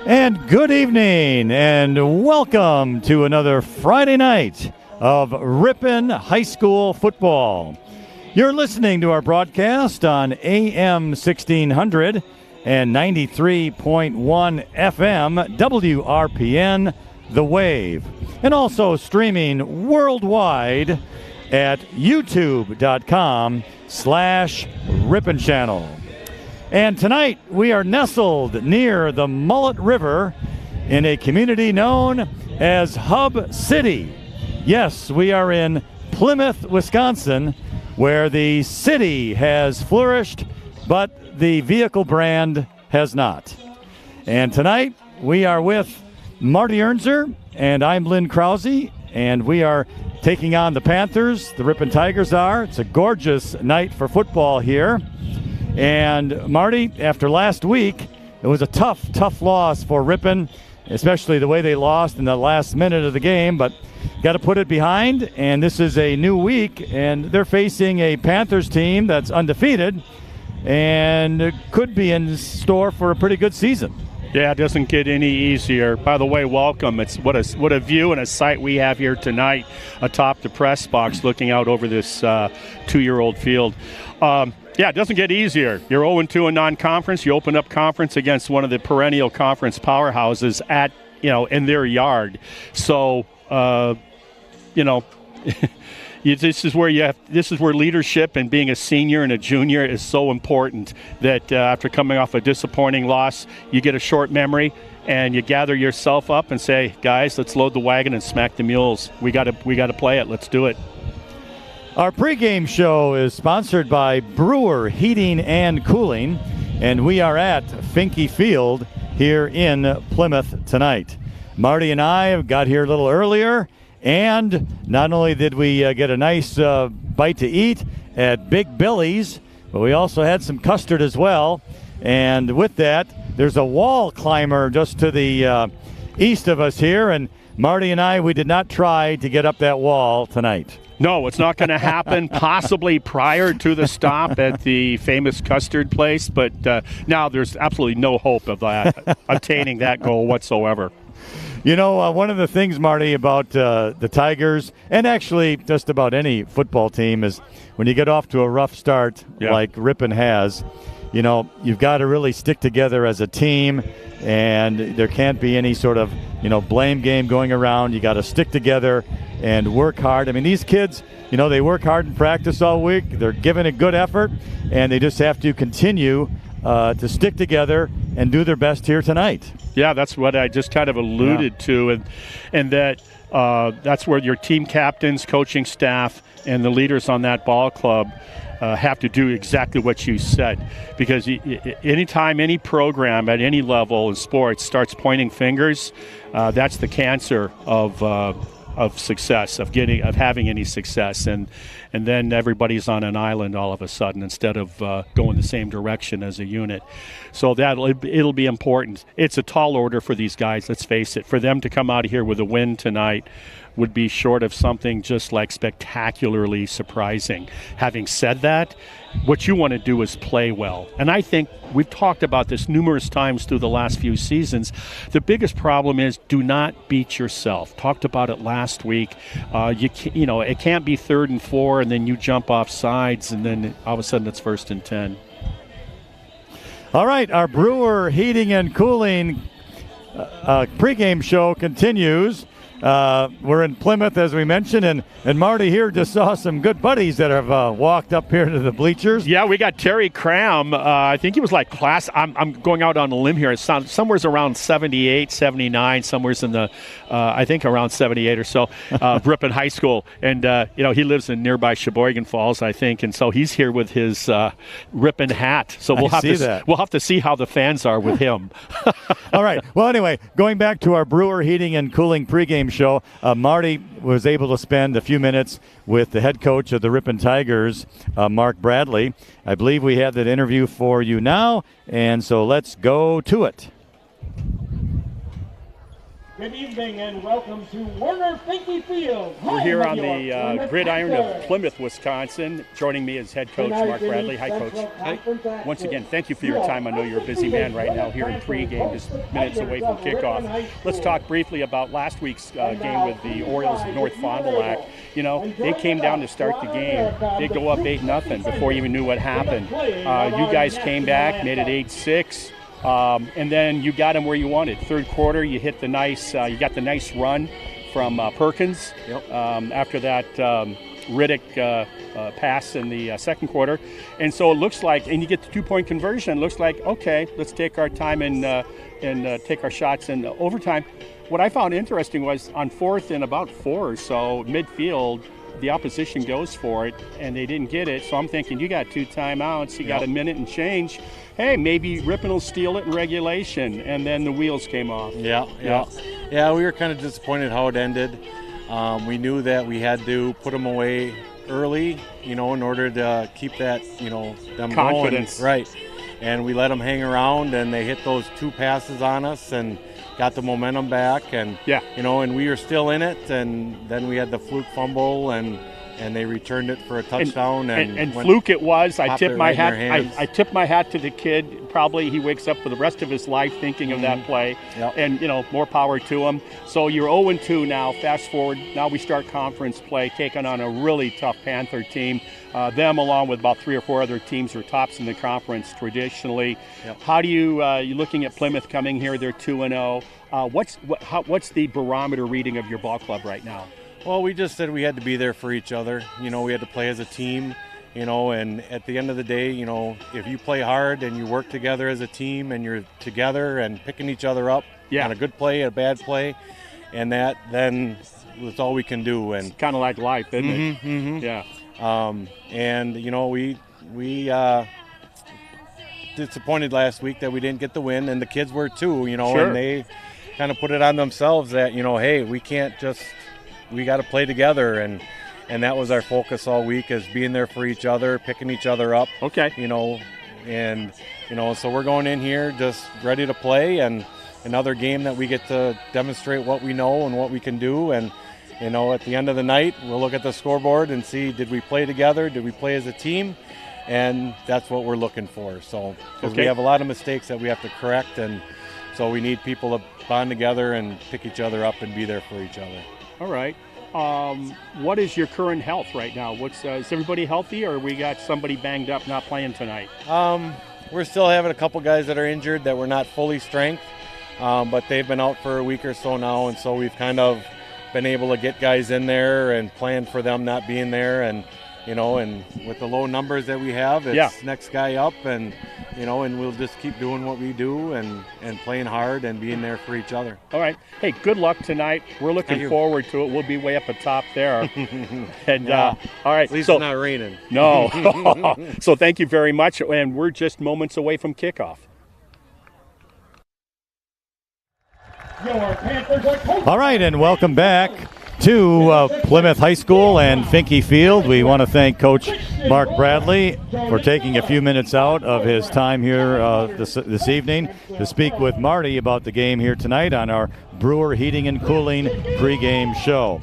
And good evening, and welcome to another Friday night of Ripon High School football. You're listening to our broadcast on AM 1600 and 93.1 FM WRPN, The Wave, and also streaming worldwide at youtube.com/Ripon Channel. And tonight we are nestled near the Mullet River in a community known as Hub City. Yes, we are in Plymouth, Wisconsin, where the city has flourished, but the vehicle brand has not. And tonight we are with Marty Ernser, and I'm Lynn Krause, and we are taking on the Panthers. The Ripon Tigers are. It's a gorgeous night for football here. And Marty, after last week, it was a tough loss for Ripon, especially the way they lost in the last minute of the game, but got to put it behind, and this is a new week, and they're facing a Panthers team that's undefeated and could be in store for a pretty good season. Yeah, it doesn't get any easier. By the way, welcome. It's what a view and a sight we have here tonight atop the press box looking out over this 2-year-old field. Yeah, it doesn't get easier. You're 0-2 in non-conference. You open up conference against one of the perennial conference powerhouses at, in their yard. So, this is where leadership and being a senior and a junior is so important that after coming off a disappointing loss, you get a short memory and you gather yourself up and say, guys, let's load the wagon and smack the mules. We got to play it. Let's do it. Our pregame show is sponsored by Brewer Heating and Cooling, and we are at Finke Field here in Plymouth tonight. Marty and I have got here a little earlier, and not only did we get a nice bite to eat at Big Billy's, but we also had some custard as well. And with that, there's a wall climber just to the east of us here, and Marty and I, we did not try to get up that wall tonight. No, it's not going to happen, possibly prior to the stop at the famous custard place, but now there's absolutely no hope of that, attaining that goal whatsoever. One of the things, Marty, about the Tigers, and actually just about any football team, is when you get off to a rough start like Ripon has, you've got to really stick together as a team, and there can't be any sort of, blame game going around. You got to stick together and work hard. I mean, these kids, they work hard in practice all week. They're giving a good effort, and they just have to continue to stick together and do their best here tonight. Yeah, that's what I just kind of alluded to, and that that's where your team captains, coaching staff, and the leaders on that ball club have to do exactly what you said. Because anytime any program at any level in sports starts pointing fingers, that's the cancer of success, of having any success, and then everybody's on an island all of a sudden instead of going the same direction as a unit. So it'll be important. It's a tall order for these guys, let's face it. For them to come out of here with a win tonight would be short of something just like spectacularly surprising. Having said that, what you want to do is play well. And I think we've talked about this numerous times through the last few seasons. The biggest problem is do not beat yourself. Talked about it last week. It can't be 3rd and 4 and then you jump off sides and then all of a sudden it's 1st and 10. All right, our Brewer Heating and Cooling pregame show continues. We're in Plymouth, as we mentioned, and Marty here just saw some good buddies that have walked up here to the bleachers. Yeah, we got Terry Cram. I think he was like class. I'm going out on a limb here. It's somewhere's around 78, 79, somewhere's in the, I think around 78 or so, Ripon High School. And, he lives in nearby Sheboygan Falls, I think, and so he's here with his Ripon hat. So we'll have to see how the fans are with him. All right. Well, anyway, going back to our Brewer Heating and Cooling pregame show, Marty was able to spend a few minutes with the head coach of the Ripon Tigers, Mark Bradley. I believe we have that interview for you now, and so let's go to it. Good evening and welcome to Werner Finke Field. We're here on the gridiron of Plymouth, Wisconsin. Joining me is head coach Mark Bradley. Hi, Coach. Hi. Once again, thank you for your time. I know you're a busy man right now here in pregame, just minutes away from kickoff. Let's talk briefly about last week's game with the Orioles of North Fond du Lac. You know, they came down to start the game. They go up 8-0 before you even knew what happened. You guys came back, made it 8-6. And then you got them where you wanted. Third quarter, you hit the nice, you got the nice run from Perkins. Yep. After that Riddick pass in the second quarter, and so it looks like, and you get the 2-point conversion. It looks like, okay, let's take our time and take our shots in overtime. What I found interesting was on fourth and about 4 or so midfield, the opposition goes for it, and they didn't get it. So I'm thinking, you got 2 timeouts, you got a minute and change. Hey, maybe Ripon will steal it in regulation, and then the wheels came off. Yeah, we were kind of disappointed how it ended. We knew that we had to put them away early, you know, in order to keep that, you know, them confidence. Going. Right. And we let them hang around, and they hit those 2 passes on us and got the momentum back. And, you know, and we were still in it, and then we had the fluke fumble, and they returned it for a touchdown. And fluke it was. I tipped my hat. I tipped my hat to the kid. Probably he wakes up for the rest of his life thinking of that play. Yep. And, you know, more power to him. So you're 0-2 now. Fast forward. Now we start conference play, taking on a really tough Panther team. Them, along with about 3 or 4 other teams, are tops in the conference traditionally. Yep. How do you're looking at Plymouth coming here? They're 2-0. What's the barometer reading of your ball club right now? Well, we just said we had to be there for each other. You know, we had to play as a team, you know, and at the end of the day, you know, if you play hard and you work together as a team and you're together and picking each other up on a good play, a bad play, and then that's all we can do. And it's kind of like life, isn't it? Mm-hmm. Yeah. And, you know, we disappointed last week that we didn't get the win, and the kids were too, you know, and they kind of put it on themselves that, you know, hey, we got to play together, and that was our focus all week, is being there for each other, picking each other up. Okay. You know, and, you know, so we're going in here just ready to play, and another game that we get to demonstrate what we know and what we can do. And, you know, at the end of the night, we'll look at the scoreboard and see, did we play together? Did we play as a team? And that's what we're looking for. So, because we have a lot of mistakes that we have to correct, and so we need people to bond together and pick each other up and be there for each other. All right. What is your current health right now? Is everybody healthy, or we got somebody banged up not playing tonight? We're still having a couple guys that are injured that were not fully strength, but they've been out for a week or so now, and so we've kind of been able to get guys in there and plan for them not being there. And, you know, and with the low numbers that we have, it's next guy up, and, you know, and we'll just keep doing what we do and playing hard and being there for each other. All right. Hey, good luck tonight. We're looking forward to it. We'll be way up atop there. And all right. At least it's not raining. No. So thank you very much. And we're just moments away from kickoff. All right, and welcome back to Plymouth High School and Finke Field. We want to thank Coach Mark Bradley for taking a few minutes out of his time here this evening to speak with Marty about the game here tonight on our Brewer Heating and Cooling pregame show.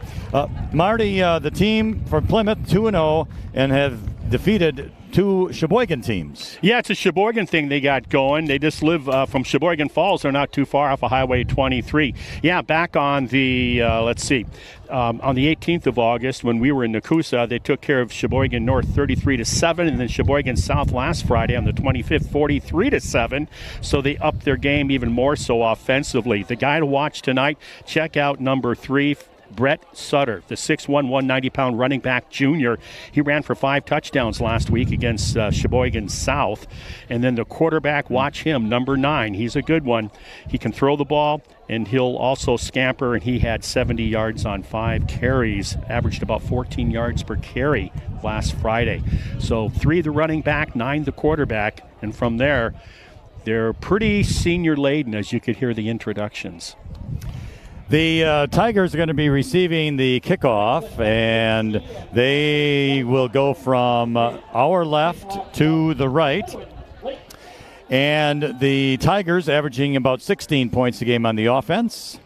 Marty, the team from Plymouth 2-0 and have defeated 2 Sheboygan teams. Yeah, it's a Sheboygan thing they got going. They just live from Sheboygan Falls. They're not too far off of Highway 23. Yeah, back on the, on the 18th of August when we were in Nakusa, they took care of Sheboygan North 33-7, and then Sheboygan South last Friday on the 25th, 43-7. So they upped their game even more so offensively. The guy to watch tonight, check out number 3, Brett Sutter, the 6'1", 190-pound running back junior. He ran for 5 touchdowns last week against Sheboygan South. And then the quarterback, watch him, number 9. He's a good one. He can throw the ball, and he'll also scamper, and he had 70 yards on 5 carries, averaged about 14 yards per carry last Friday. So 3 the running back, 9 the quarterback, and from there, they're pretty senior-laden, as you could hear the introductions. The Tigers are going to be receiving the kickoff, and they will go from our left to the right. And the Tigers averaging about 16 points a game on the offense,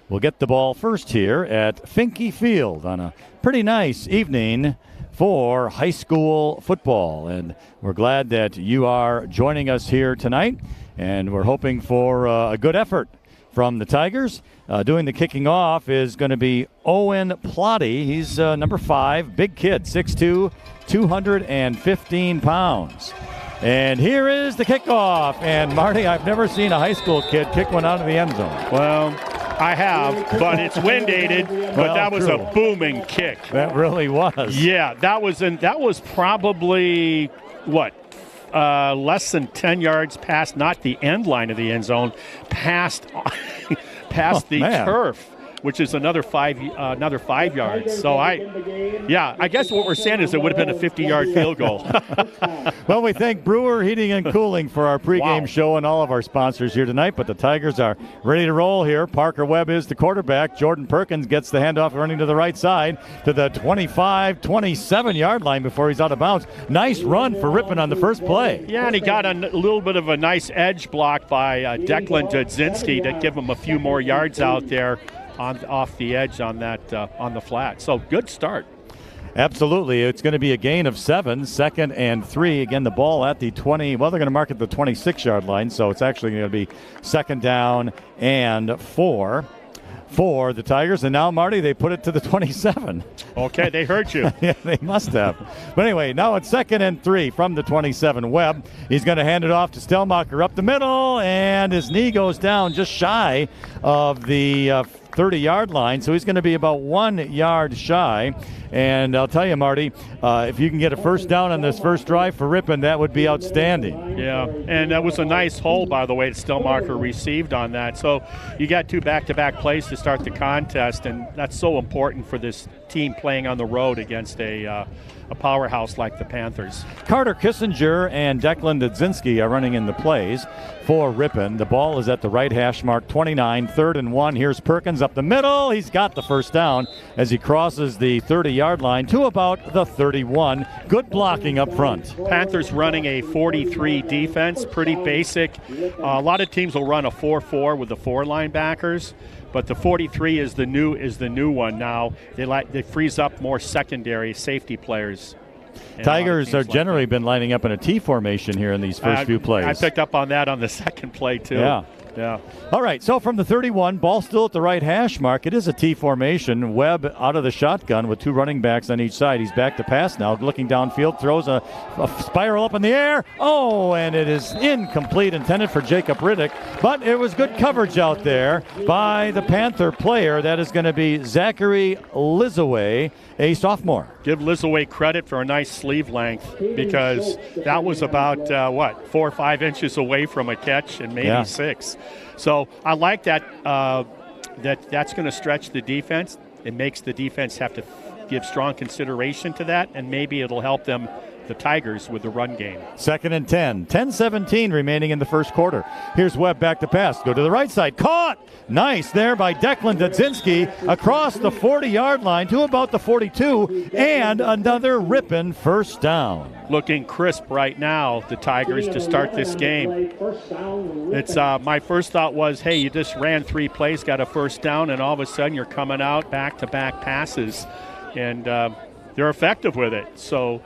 will get the ball first here at Finke Field on a pretty nice evening for high school football. And we're glad that you are joining us here tonight, and we're hoping for a good effort from the Tigers. Doing the kicking off is going to be Owen Plotty. He's number 5, big kid, 6'2", 215 pounds. And here is the kickoff. And Marty, I've never seen a high school kid kick one out of the end zone. Well, I have, but it's wind aided. But that was a booming kick. That really was. Yeah, that was probably less than 10 yards past, not the end line of the end zone, past the turf, which is another 5 yards. So I guess what we're saying is it would have been a 50-yard field goal. Well, we thank Brewer Heating and Cooling for our pregame show and all of our sponsors here tonight. But the Tigers are ready to roll here. Parker Webb is the quarterback. Jordan Perkins gets the handoff running to the right side to the 27-yard line before he's out of bounds. Nice run for Ripon on the first play. Yeah, and he got a little bit of a nice edge block by Declan Dudzinski to give him a few more yards out there off the edge on that on the flat. So good start. Absolutely. It's going to be a gain of 7, 2nd and 3. Again, the ball at the 20. Well, they're going to mark it the 26-yard line, so it's actually going to be 2nd down and 4 for the Tigers. And now, Marty, they put it to the 27. Okay, they heard you. Yeah, they must have. But anyway, now it's 2nd and 3 from the 27. Webb, he's going to hand it off to Stellmacher up the middle, and his knee goes down just shy of the 30-yard line, so he's going to be about 1 yard shy. And I'll tell you, Marty, if you can get a first down on this first drive for Ripon, that would be outstanding. Yeah, and that was a nice hole, by the way, that Stellmacher received on that. So you got 2 back-to-back plays to start the contest, and that's so important for this team playing on the road against a powerhouse like the Panthers. Carter Kissinger and Declan Dudzinski are running in the plays for Ripon. The ball is at the right hash mark, 29, 3rd and 1. Here's Perkins up the middle. He's got the first down as he crosses the 30-yard line to about the 31. Good blocking up front. Panthers running a 43 defense, pretty basic. A lot of teams will run a 4-4 with the 4 linebackers. But the 43 is the new one now. They freeze up more secondary safety players. Tigers are generally been lining up in a T formation here in these first few plays. I picked up on that on the second play too. Yeah. All right, so from the 31, ball still at the right hash mark. It is a T formation. Webb out of the shotgun with 2 running backs on each side. He's back to pass now, looking downfield, throws a spiral up in the air. Oh, and it is incomplete, intended for Jacob Riddick. But it was good coverage out there by the Panther player. That is going to be Zachary Lizaway, a sophomore. Give Lizaway credit for a nice sleeve length, because that was about 4 or 5 inches away from a catch, and maybe 6. So I like that. That's going to stretch the defense. It makes the defense have to give strong consideration to that, and maybe it'll help them, the Tigers, with the run game. 2nd and 10. 10-17 remaining in the first quarter. Here's Webb back to pass. Go to the right side. Caught! Nice there by Declan Dudzinski across the 40-yard line to about the 42, and another Ripon first down. Looking crisp right now, the Tigers, to start this game. It's my first thought was, hey, you just ran 3 plays, got a first down, and all of a sudden you're coming out back-to-back passes, and they're effective with it. So,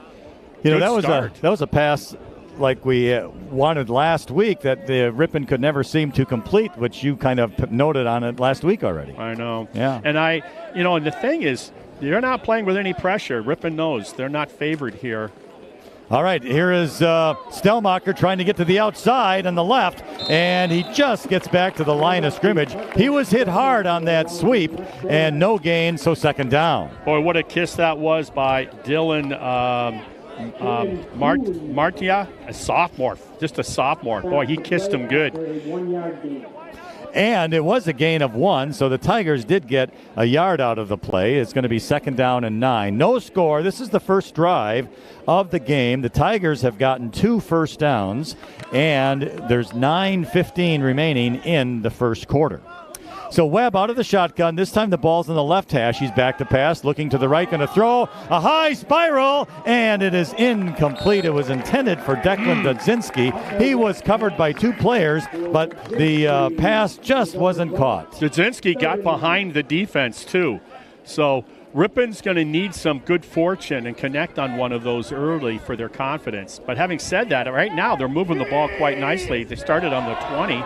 that was a pass like we wanted last week that the Ripon could never seem to complete, which you kind of noted on it last week already. I know. Yeah. And and the thing is, they're not playing with any pressure. Ripon knows they're not favored here. All right, here is Stellmacher trying to get to the outside on the left, and he just gets back to the line of scrimmage. He was hit hard on that sweep, and no gain, so 2nd down. Boy, what a kiss that was by Dylan Martia, a sophomore, just a sophomore. Boy, he kissed him good. And it was a gain of 1, so the Tigers did get a yard out of the play. It's going to be 2nd down and 9. No score. This is the first drive of the game. The Tigers have gotten 2 first downs, and there's 9:15 remaining in the first quarter. So Webb out of the shotgun. This time the ball's in the left hash. He's back to pass, looking to the right, going to throw a high spiral, and it is incomplete. It was intended for Declan Dudzinski. He was covered by 2 players, but the pass just wasn't caught. Dudzinski got behind the defense, too. So Ripon's going to need some good fortune and connect on one of those early for their confidence. But having said that, right now they're moving the ball quite nicely. They started on the 20.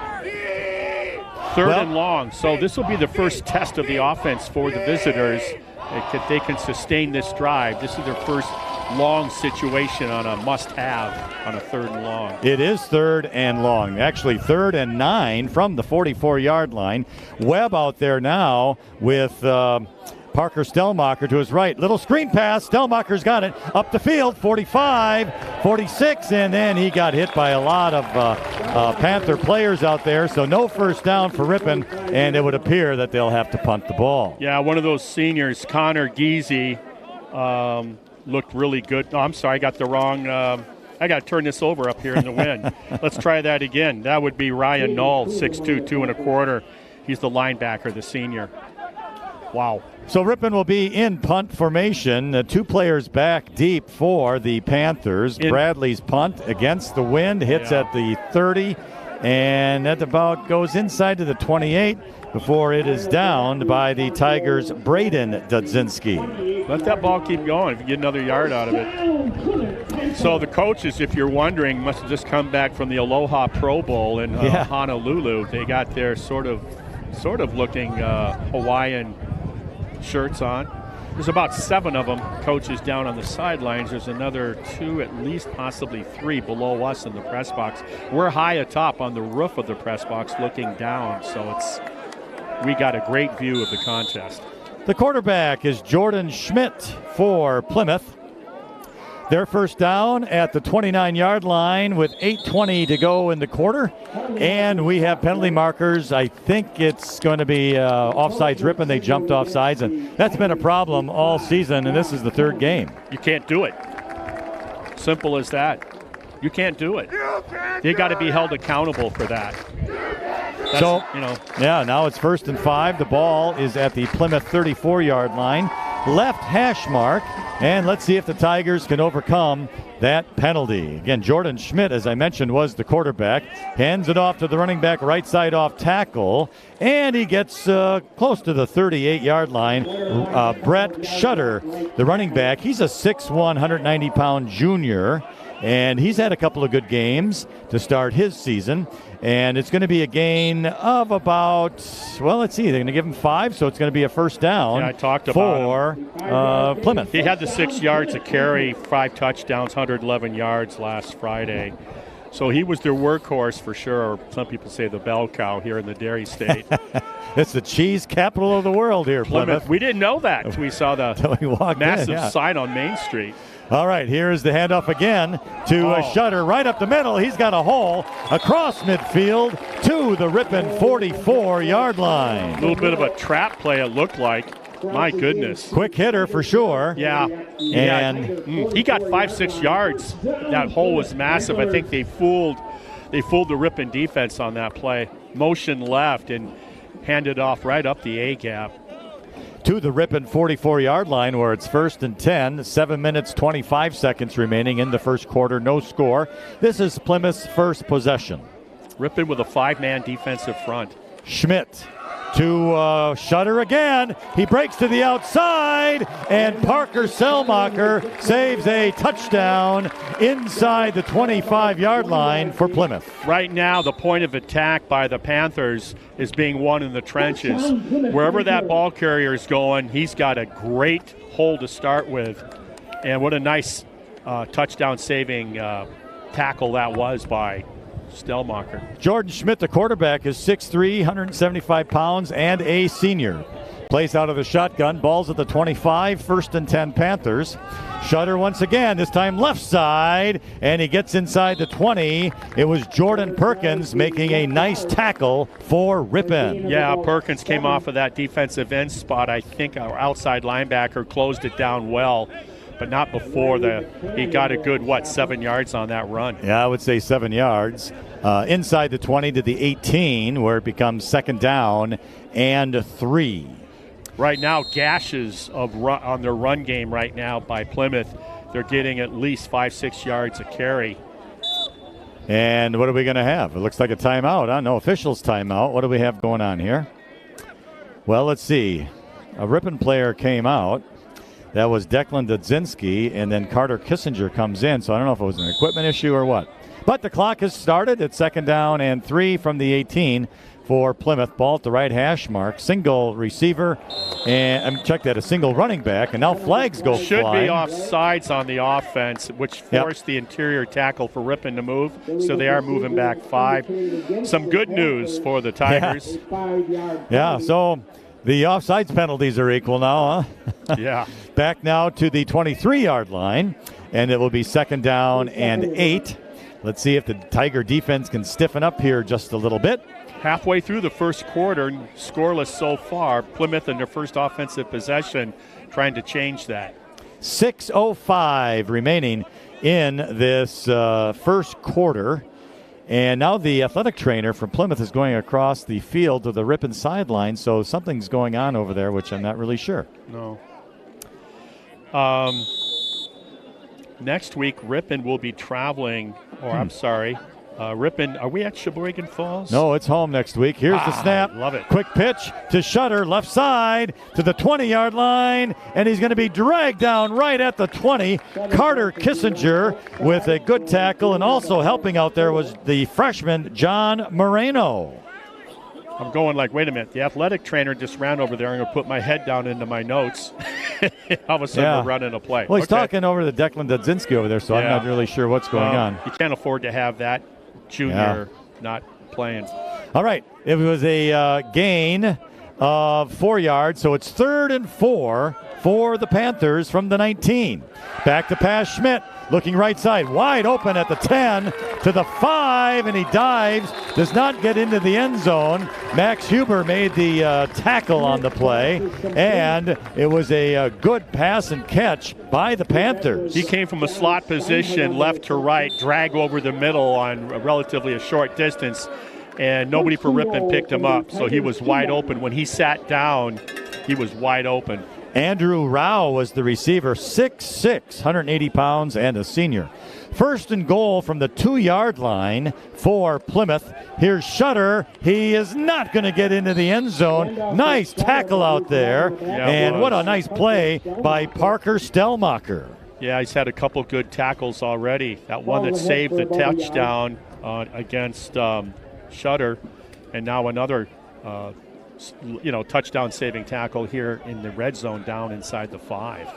Third and long. So this will be the first test of the offense for the visitors. If they can sustain this drive, this is their first long situation on a must-have on a 3rd and long. It is 3rd and long. Actually, 3rd and 9 from the 44-yard line. Webb out there now with Parker Stellmacher to his right. Little screen pass. Stellmacher's got it. Up the field, 45, 46, and then he got hit by a lot of Panther players out there. So no first down for Ripon, and it would appear that they'll have to punt the ball. Yeah, one of those seniors, Connor Geezy, looked really good. Oh, I'm sorry, I got the wrong. I got to turn this over up here in the wind. Let's try that again. That would be Ryan Knoll, 6'2", 2 1/4. He's the linebacker, the senior. Wow. So Ripon will be in punt formation. 2 players back deep for the Panthers. Bradley's punt against the wind hits at the 30, and that about goes inside to the 28 before it is downed by the Tigers' Braden Dudzinski. Let that ball keep going if you get another yard out of it. So the coaches, if you're wondering, must have just come back from the Aloha Pro Bowl in Honolulu. They got their sort of looking Hawaiian shirts on. There's about 7 of them, coaches down on the sidelines. There's another 2, at least possibly 3 below us in the press box. We're high atop on the roof of the press box looking down, so we got a great view of the contest. The quarterback is Jordan Schmidt for Plymouth. Their first down at the 29-yard line with 8:20 to go in the quarter. And we have penalty markers. I think it's going to be offsides Ripon. They jumped offsides, and that's been a problem all season, and this is the 3rd game. You can't do it. Simple as that. You can't do it. They got to be held accountable for that. Now it's 1st and 5. The ball is at the Plymouth 34-yard line. Left hash mark, and let's see if the Tigers can overcome that penalty. Again, Jordan Schmidt, as I mentioned, was the quarterback. Hands it off to the running back, right side off tackle, and he gets close to the 38-yard line. Brett Shutter, the running back, he's a 6'1", 190-pound junior, and he's had a couple of good games to start his season. And it's going to be a gain of about, let's see, they're going to give him 5, so it's going to be a first down for Plymouth. He had the 6 yards to carry, 5 touchdowns, 111 yards last Friday. So he was their workhorse for sure. Some people say the bell cow here in the Dairy State. It's the cheese capital of the world here, Plymouth. We didn't know that. We saw the massive sign on Main Street. All right, here's the handoff again to Shutter right up the middle. He's got a hole across midfield to the Ripon 44-yard line. A little bit of a trap play, it looked like. My goodness. Quick hitter for sure. Yeah. And he got 5-6 yards. That hole was massive. I think they fooled the Ripon defense on that play. Motion left and handed off right up the A-gap. To the Ripon 44-yard line where it's 1st and 10, 7 minutes, 25 seconds remaining in the first quarter, no score. This is Plymouth's first possession. Ripon with a 5-man defensive front. Schmidt to Shutter again. He breaks to the outside, and Parker Stellmacher saves a touchdown inside the 25-yard line for Plymouth. Right now, the point of attack by the Panthers is being won in the trenches. Wherever that ball carrier is going, he's got a great hole to start with. And what a nice touchdown-saving tackle that was by Stellmacher. Jordan Schmidt, the quarterback, is 6'3", 175 pounds, and a senior. Plays out of the shotgun. Ball's at the 25, 1st and 10 Panthers. Shutter once again, this time left side, and he gets inside the 20. It was Jordan Perkins making a nice tackle for Ripon. Yeah, Perkins came off of that defensive end spot. I think our outside linebacker closed it down well. but not before he got a good, 7 yards on that run. Yeah, I would say 7 yards. Inside the 20 to the 18, where it becomes 2nd down and 3. Right now, gashes on their run game right now by Plymouth. They're getting at least 5-6 yards a carry. And what are we going to have? It looks like a timeout, huh? No officials timeout. What do we have going on here? Well, let's see. A Ripon player came out. That was Declan Dudzinski, and then Carter Kissinger comes in. So I don't know if it was an equipment issue or what. But the clock has started at 2nd down and 3 from the 18 for Plymouth. Ball at the right hash mark. Single receiver, and check that, a single running back. And now flags go Should flying. be offsides on the offense, which forced the interior tackle for Ripon to move. So they are moving back 5. Some good news for the Tigers. Yeah, so the offsides penalties are equal now, huh? Yeah. Back now to the 23-yard line, and it will be 2nd down and 8. Let's see if the Tiger defense can stiffen up here just a little bit. Halfway through the first quarter, scoreless so far. Plymouth in their first offensive possession, trying to change that. 6:05 remaining in this first quarter. And now the athletic trainer from Plymouth is going across the field to the Ripon sideline, so something's going on over there, which I'm not really sure. No. Next week, Ripon will be traveling, Ripon, are we at Sheboygan Falls? No, it's home next week. Here's the snap. Love it. Quick pitch to Shutter, left side to the 20-yard line, and he's going to be dragged down right at the 20. Carter Kissinger with a good tackle, and also helping out there was the freshman John Moreno. I'm going wait a minute. The athletic trainer just ran over there. I'm going to put my head down into my notes. All of a sudden, we're running a play. Well, he's talking over to Declan Dudzinski over there, so I'm not really sure what's going on. You can't afford to have that junior not playing. All right. It was a gain of 4 yards, so it's 3rd and 4 for the Panthers from the 19. Back to pass Schmidt, looking right side, wide open at the 10 to the 5, and he dives, does not get into the end zone. Max Huber made the tackle on the play, and it was a good pass and catch by the Panthers. He came from a slot position, left to right, drag over the middle on relatively a short distance, and nobody for Ripon picked him up, so he was wide open. When he sat down, he was wide open. Andrew Rao was the receiver, 6'6", 180 pounds, and a senior. 1st and goal from the 2-yard line for Plymouth. Here's Shutter. He is not going to get into the end zone. Nice tackle out there. Yeah, and what a nice play by Parker Stellmacher. Yeah, he's had a couple good tackles already. That one that saved the touchdown against Shutter, and now another touchdown-saving tackle here in the red zone down inside the 5.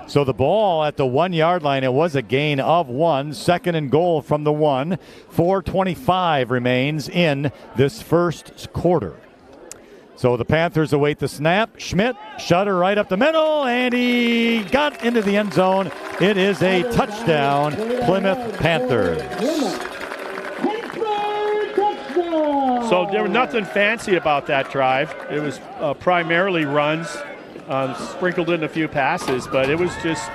So the ball at the 1-yard line, it was a gain of 1. 2nd and goal from the 1. 4:25 remains in this first quarter. So the Panthers await the snap. Schmidt, Shutter right up the middle, and he got into the end zone. It is a touchdown, Plymouth Panthers. So there was nothing fancy about that drive. It was primarily runs, sprinkled in a few passes, but it was just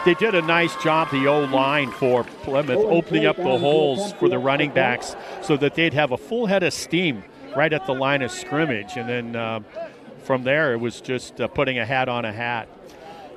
they did a nice job, the O-line for Plymouth, opening up the holes for the running backs so that they'd have a full head of steam right at the line of scrimmage. And then from there, it was just putting a hat on a hat.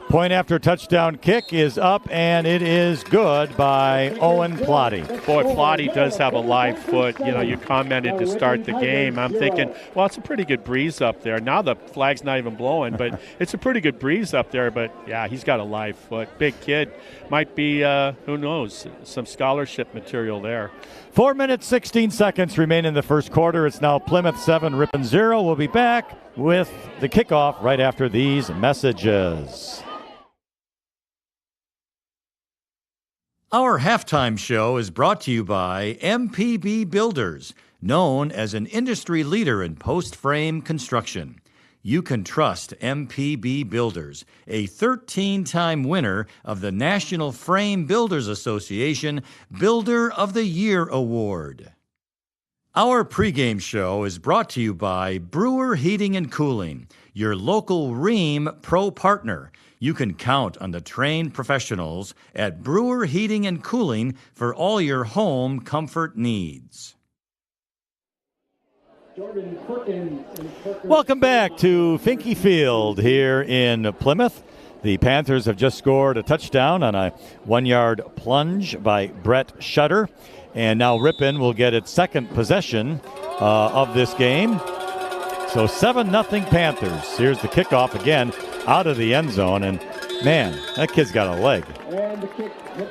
Point after touchdown kick is up, and it is good by Owen Plotty. Boy, Plotty does have a live foot. You commented to start the game. I'm thinking, well, it's a pretty good breeze up there. Now the flag's not even blowing, but it's a pretty good breeze up there. But, yeah, he's got a live foot. Big kid. Might be, who knows, some scholarship material there. 4 minutes, 16 seconds remain in the first quarter. It's now Plymouth 7, Ripon 0. We'll be back with the kickoff right after these messages. Our halftime show is brought to you by MPB Builders, known as an industry leader in post-frame construction. You can trust MPB Builders, a 13-time winner of the National Frame Builders Association Builder of the Year Award. Our pregame show is brought to you by Brewer Heating and Cooling, your local Rheem Pro partner. You can count on the trained professionals at Brewer Heating and Cooling for all your home comfort needs. Welcome back to Finke Field here in Plymouth. The Panthers have just scored a touchdown on a 1-yard plunge by Brett Shutter. And now Ripon will get its second possession of this game. So 7-0 Panthers. Here's the kickoff again out of the end zone. And, man, that kid's got a leg.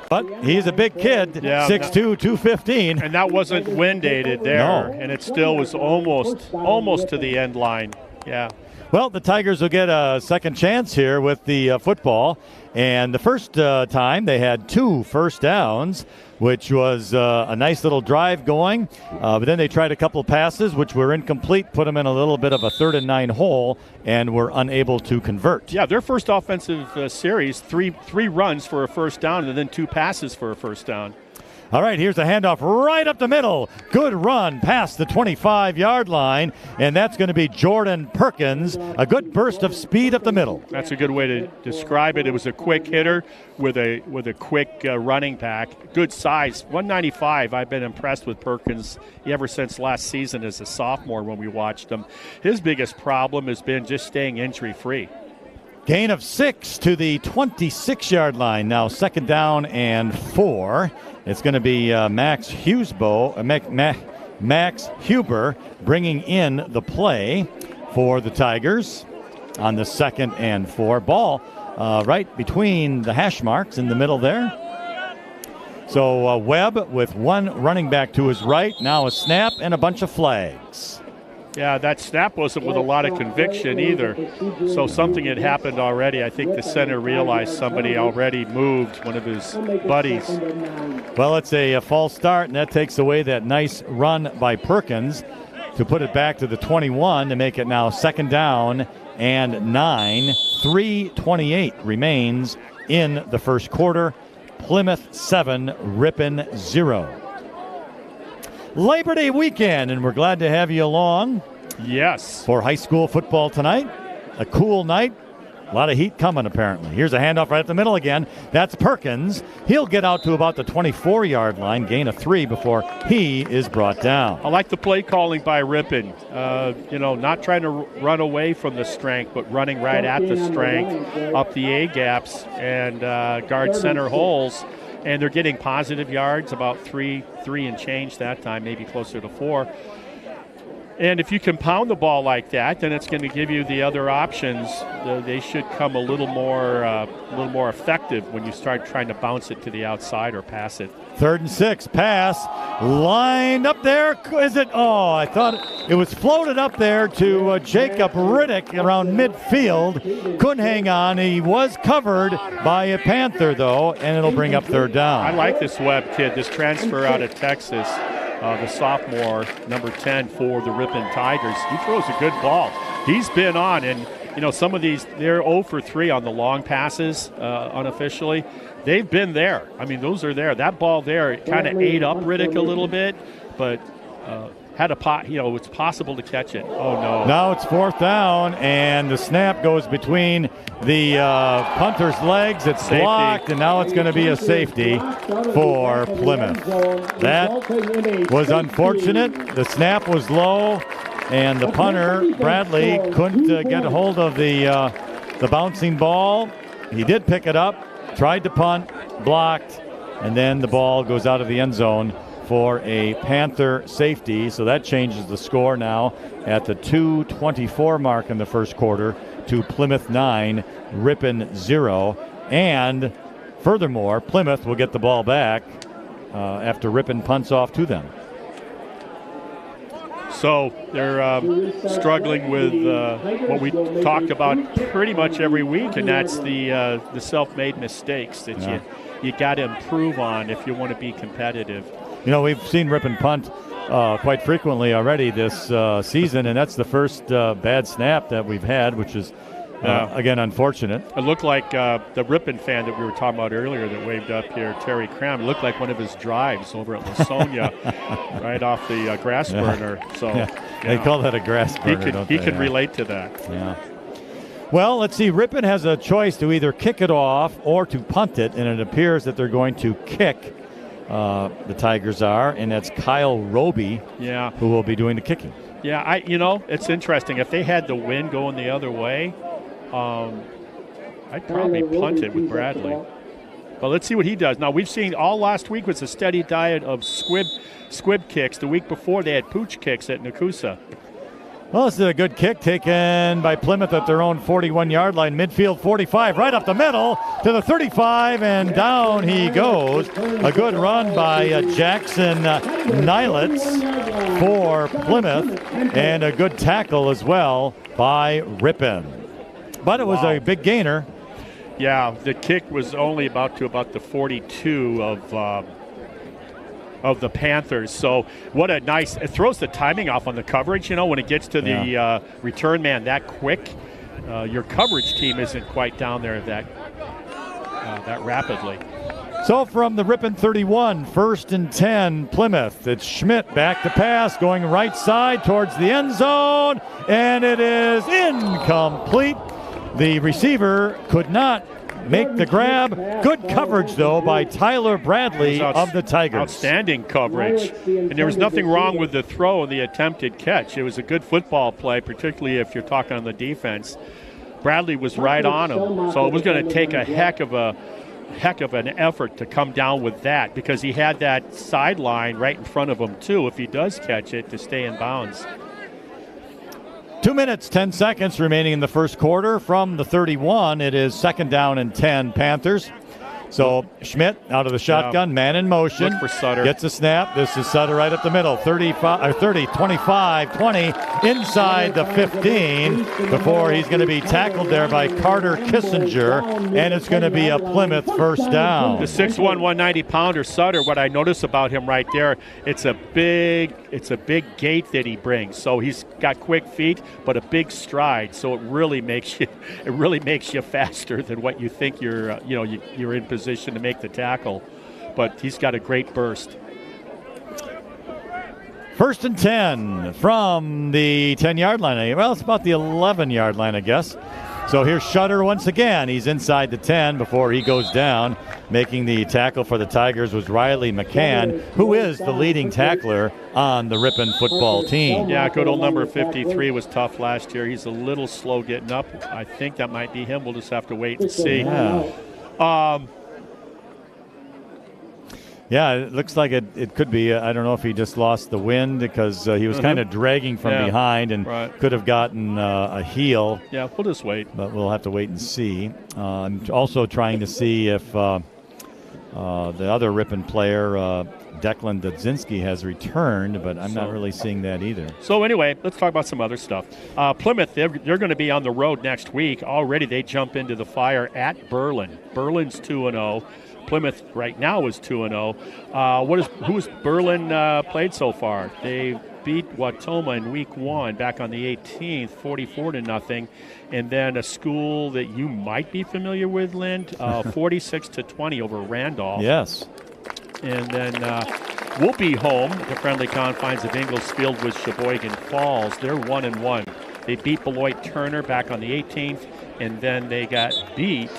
But he's a big kid, 6'2", 215. And that wasn't wind aided there. No. And it still was almost to the end line. Yeah. Well, the Tigers will get a second chance here with the football. And the first time they had 2 first downs, which was a nice little drive going. But then they tried a couple of passes, which were incomplete, put them in a little bit of a 3rd and 9 hole, and were unable to convert. Yeah, their first offensive series, three runs for a first down and then 2 passes for a first down. All right, here's a handoff right up the middle. Good run past the 25-yard line, and that's going to be Jordan Perkins. A good burst of speed up the middle. That's a good way to describe it. It was a quick hitter with a quick running back. Good size, 195. I've been impressed with Perkins ever since last season as a sophomore when we watched him. His biggest problem has been just staying injury-free. Gain of 6 to the 26-yard line. Now 2nd down and 4. It's going to be Max Huber bringing in the play for the Tigers on the 2nd and 4. Ball right between the hash marks in the middle there. So Webb with 1 running back to his right. Now a snap and a bunch of flags. Yeah, that snap wasn't with a lot of conviction either. So something had happened already. I think the center realized somebody already moved, one of his buddies. Well, it's a false start, and that takes away that nice run by Perkins to put it back to the 21 to make it now 2nd down and 9. 3:28 remains in the first quarter. Plymouth 7, Ripon 0. Labor Day weekend, and we're glad to have you along. Yes. For high school football tonight. A cool night. A lot of heat coming, apparently. Here's a handoff right up the middle again. That's Perkins. He'll get out to about the 24-yard line, gain of 3 before he is brought down. I like the play calling by Ripon. Not trying to run away from the strength, but running right at the strength, up the A-gaps, and guard center holes. And they're getting positive yards, about 3 and change that time, maybe closer to 4. And if you can pound the ball like that, then it's going to give you the other options. They should come a little more effective when you start trying to bounce it to the outside or pass it. 3rd and 6, pass lined up there. Is it? Oh, I thought it was floated up there to Jacob Riddick around midfield. Couldn't hang on. He was covered by a Panther, though, and it'll bring up 3rd down. I like this Webb kid, this transfer out of Texas, the sophomore, number 10 for the Ripon Tigers. He throws a good ball. He's been on, and some of these, they're 0 for 3 on the long passes unofficially. They've been there. I mean, those are there. That ball there, it kind of ate up Riddick a little bit, but had a pot. It's possible to catch it. Oh, no. Now it's 4th down, and the snap goes between the punter's legs. It's safety. Blocked, and now it's going to be a safety for Plymouth. That was unfortunate. The snap was low, and the punter, Bradley, couldn't get a hold of the bouncing ball. He did pick it up, tried to punt, blocked, and then the ball goes out of the end zone for a Panther safety. So that changes the score now at the 2:24 mark in the first quarter to Plymouth 9, Ripon 0. And furthermore, Plymouth will get the ball back after Ripon punts off to them. So they're struggling with what we talked about pretty much every week, and that's the self-made mistakes that you got to improve on if you want to be competitive. We've seen Ripon punt quite frequently already this season, and that's the first bad snap that we've had, which is Again, unfortunate. It looked like the Ripon fan that we were talking about earlier that waved up here, Terry Cram. It looked like one of his drives over at Lasonia, right off the grass burner. So They call that a grass burner. He could relate to that. Yeah. Well, let's see. Ripon has a choice to either kick it off or to punt it, and it appears that they're going to kick. The Tigers are, and that's Kyle Roby, who will be doing the kicking. Yeah, it's interesting. If they had the wind going the other way, I'd probably punt it with Bradley. But let's see what he does. Now, we've seen all last week was a steady diet of squib kicks. The week before, they had pooch kicks at Nakusa. Well, this is a good kick taken by Plymouth at their own 41-yard line, midfield 45, right up the middle to the 35, and down he goes. A good run by Jackson Nilitz for Plymouth, and a good tackle as well by Ripon. But it was a big gainer. Yeah, the kick was only about the 42 of the Panthers. So what a nice, it throws the timing off on the coverage, when it gets to the return man that quick. Your coverage team isn't quite down there that rapidly. So from the Ripon 31, 1st and 10, Plymouth. It's Schmidt back to pass, going right side towards the end zone, and it is incomplete. The receiver could not make the grab. Good coverage, though, by Tyler Bradley of the Tigers. Outstanding coverage. And there was nothing wrong with the throw and the attempted catch. It was a good football play, particularly if you're talking on the defense. Bradley was right on him, so it was going to take a heck of an effort to come down with that, because he had that sideline right in front of him, too, if he does catch it, to stay in bounds. 2 minutes, 10 seconds remaining in the first quarter. From the 31, it is 2nd down and 10 Panthers. So Schmidt out of the shotgun, man in motion. Look for Sutter. Gets a snap. This is Sutter right up the middle. 30, 25, 20, inside the 15 before he's going to be tackled there by Carter Kissinger, and it's going to be a Plymouth first down. The 6'1", 190-pounder Sutter, what I notice about him right there, it's a big gait that he brings. So he's got quick feet, but a big stride. So it really makes you faster than what you think you're in position to make the tackle. But he's got a great burst. 1st and 10 from the 10-yard line. Well, it's about the 11-yard line, I guess. So here's Sutter once again. He's inside the 10 before he goes down. Making the tackle for the Tigers was Riley McCann, who is the leading tackler on the Ripon football team. Yeah, good old number 53 was tough last year. He's a little slow getting up. I think that might be him. We'll just have to wait and see. Yeah, it looks like it could be. I don't know if he just lost the wind because he was kind of dragging from behind and could have gotten a heel. Yeah, we'll just wait. But we'll have to wait and see. I'm also trying to see if the other Ripon player, Declan Dudzinski, has returned, but I'm not really seeing that either. So anyway, let's talk about some other stuff. Plymouth, they're going to be on the road next week. Already they jump into the fire at Berlin. Berlin's 2-0. Plymouth right now is 2-0. Who's Berlin played so far? They beat Watoma in week 1 back on the 18th, 44-0, and then a school that you might be familiar with, Lind, 46-20 over Randolph. Yes. And then we'll be home at the friendly confines of Inglesfield with Sheboygan Falls. They're 1-1. They beat Beloit Turner back on the 18th, and then they got beat.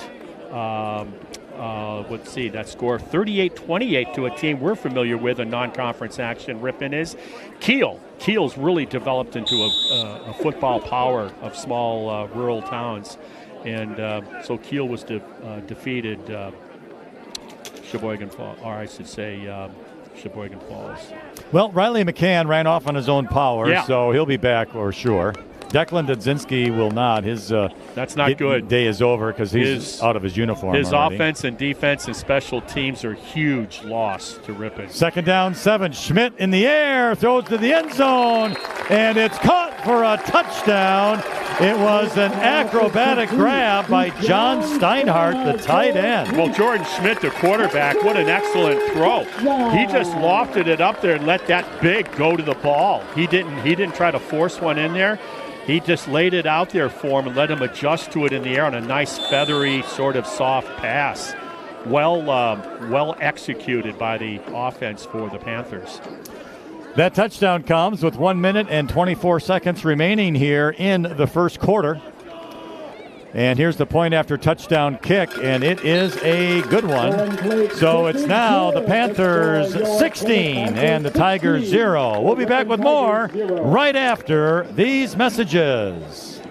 Let's see, that score 38-28 to a team we're familiar with, a non-conference action. Ripon is Kiel. Kiel's really developed into a football power of small rural towns, and so Kiel was defeated. Sheboygan Falls, or I should say Sheboygan Falls. Well, Riley McCann ran off on his own power, so he'll be back for sure. Declan Dudzinski will not. His that's not good. Day is over because he's out of his uniform. His already. Offense and defense and special teams are huge loss to Ripon. 2nd down, 7. Schmidt in the air, throws to the end zone, and it's caught for a touchdown. It was an acrobatic grab by John Steinhardt, the tight end. Well, Jordan Schmidt, the quarterback, what an excellent throw. He just lofted it up there and let that big go to the ball. He didn't try to force one in there. he just laid it out there for him and let him adjust to it in the air on a nice feathery sort of soft pass. Well executed by the offense for the Panthers. That touchdown comes with 1 minute and 24 seconds remaining here in the first quarter. And here's the point after touchdown kick, and it is a good one. So it's now the Panthers 16 and the Tigers 0. We'll be back with more right after these messages.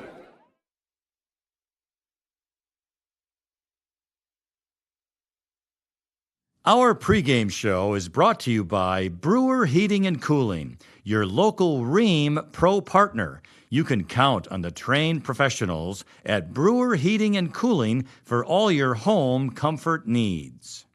Our pregame show is brought to you by Brewer Heating and Cooling, your local Rheem Pro partner. You can count on the trained professionals at Brewer Heating and Cooling for all your home comfort needs.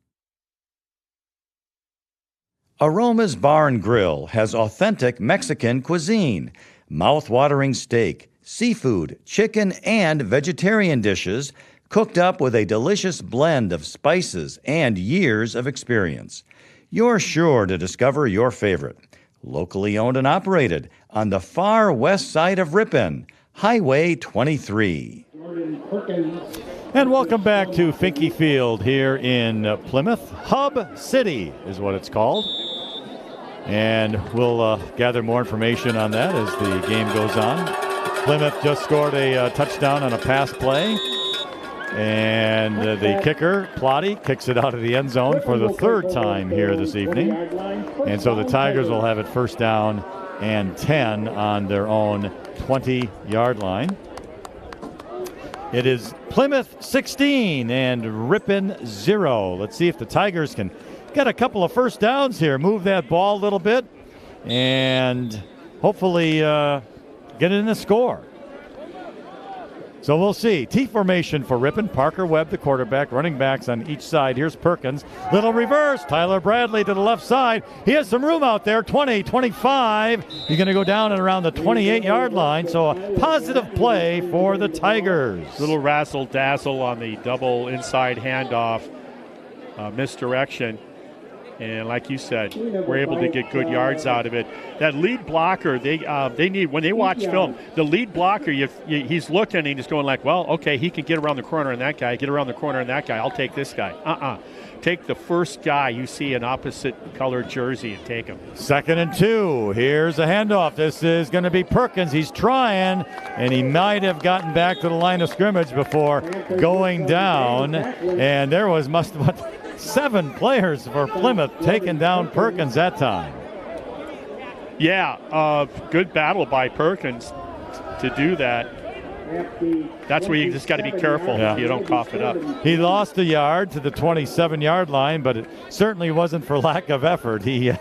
Aroma's Bar and Grill has authentic Mexican cuisine, mouth-watering steak, seafood, chicken, and vegetarian dishes cooked up with a delicious blend of spices and years of experience. You're sure to discover your favorite. Locally owned and operated on the far west side of Ripon, Highway 23. And welcome back to Finke Field here in Plymouth. Hub City is what it's called. And we'll gather more information on that as the game goes on. Plymouth just scored a touchdown on a pass play. And the kicker, Plotty, kicks it out of the end zone for the third time here this evening. And so the Tigers will have it first down and 10 on their own 20-yard line. It is Plymouth 16 and Ripon 0. Let's see if the Tigers can get a couple of first downs here, move that ball a little bit, and hopefully get it in the score. So we'll see. T formation for Ripon. Parker Webb, the quarterback. Running backs on each side. Here's Perkins. Little reverse. Tyler Bradley to the left side. He has some room out there. 20, 25. He's going to go down and around the 28-yard line. So a positive play for the Tigers. Little razzle-dazzle on the double inside handoff. Misdirection. And like you said, we're able to get good yards out of it. That lead blocker, they need, when they watch film, the lead blocker, he's looking and he's going like, well, okay, he can get around the corner on that guy, get around the corner on that guy. I'll take this guy. Take the first guy you see an opposite colored jersey and take him. 2nd and 2. Here's a handoff. This is going to be Perkins. He's trying, and he might have gotten back to the line of scrimmage before going down. And there was 7 players for Plymouth taking down Perkins that time. Yeah, good battle by Perkins to do that. That's where you just got to be careful you don't cough it up. He lost a yard to the 27-yard line, but it certainly wasn't for lack of effort. He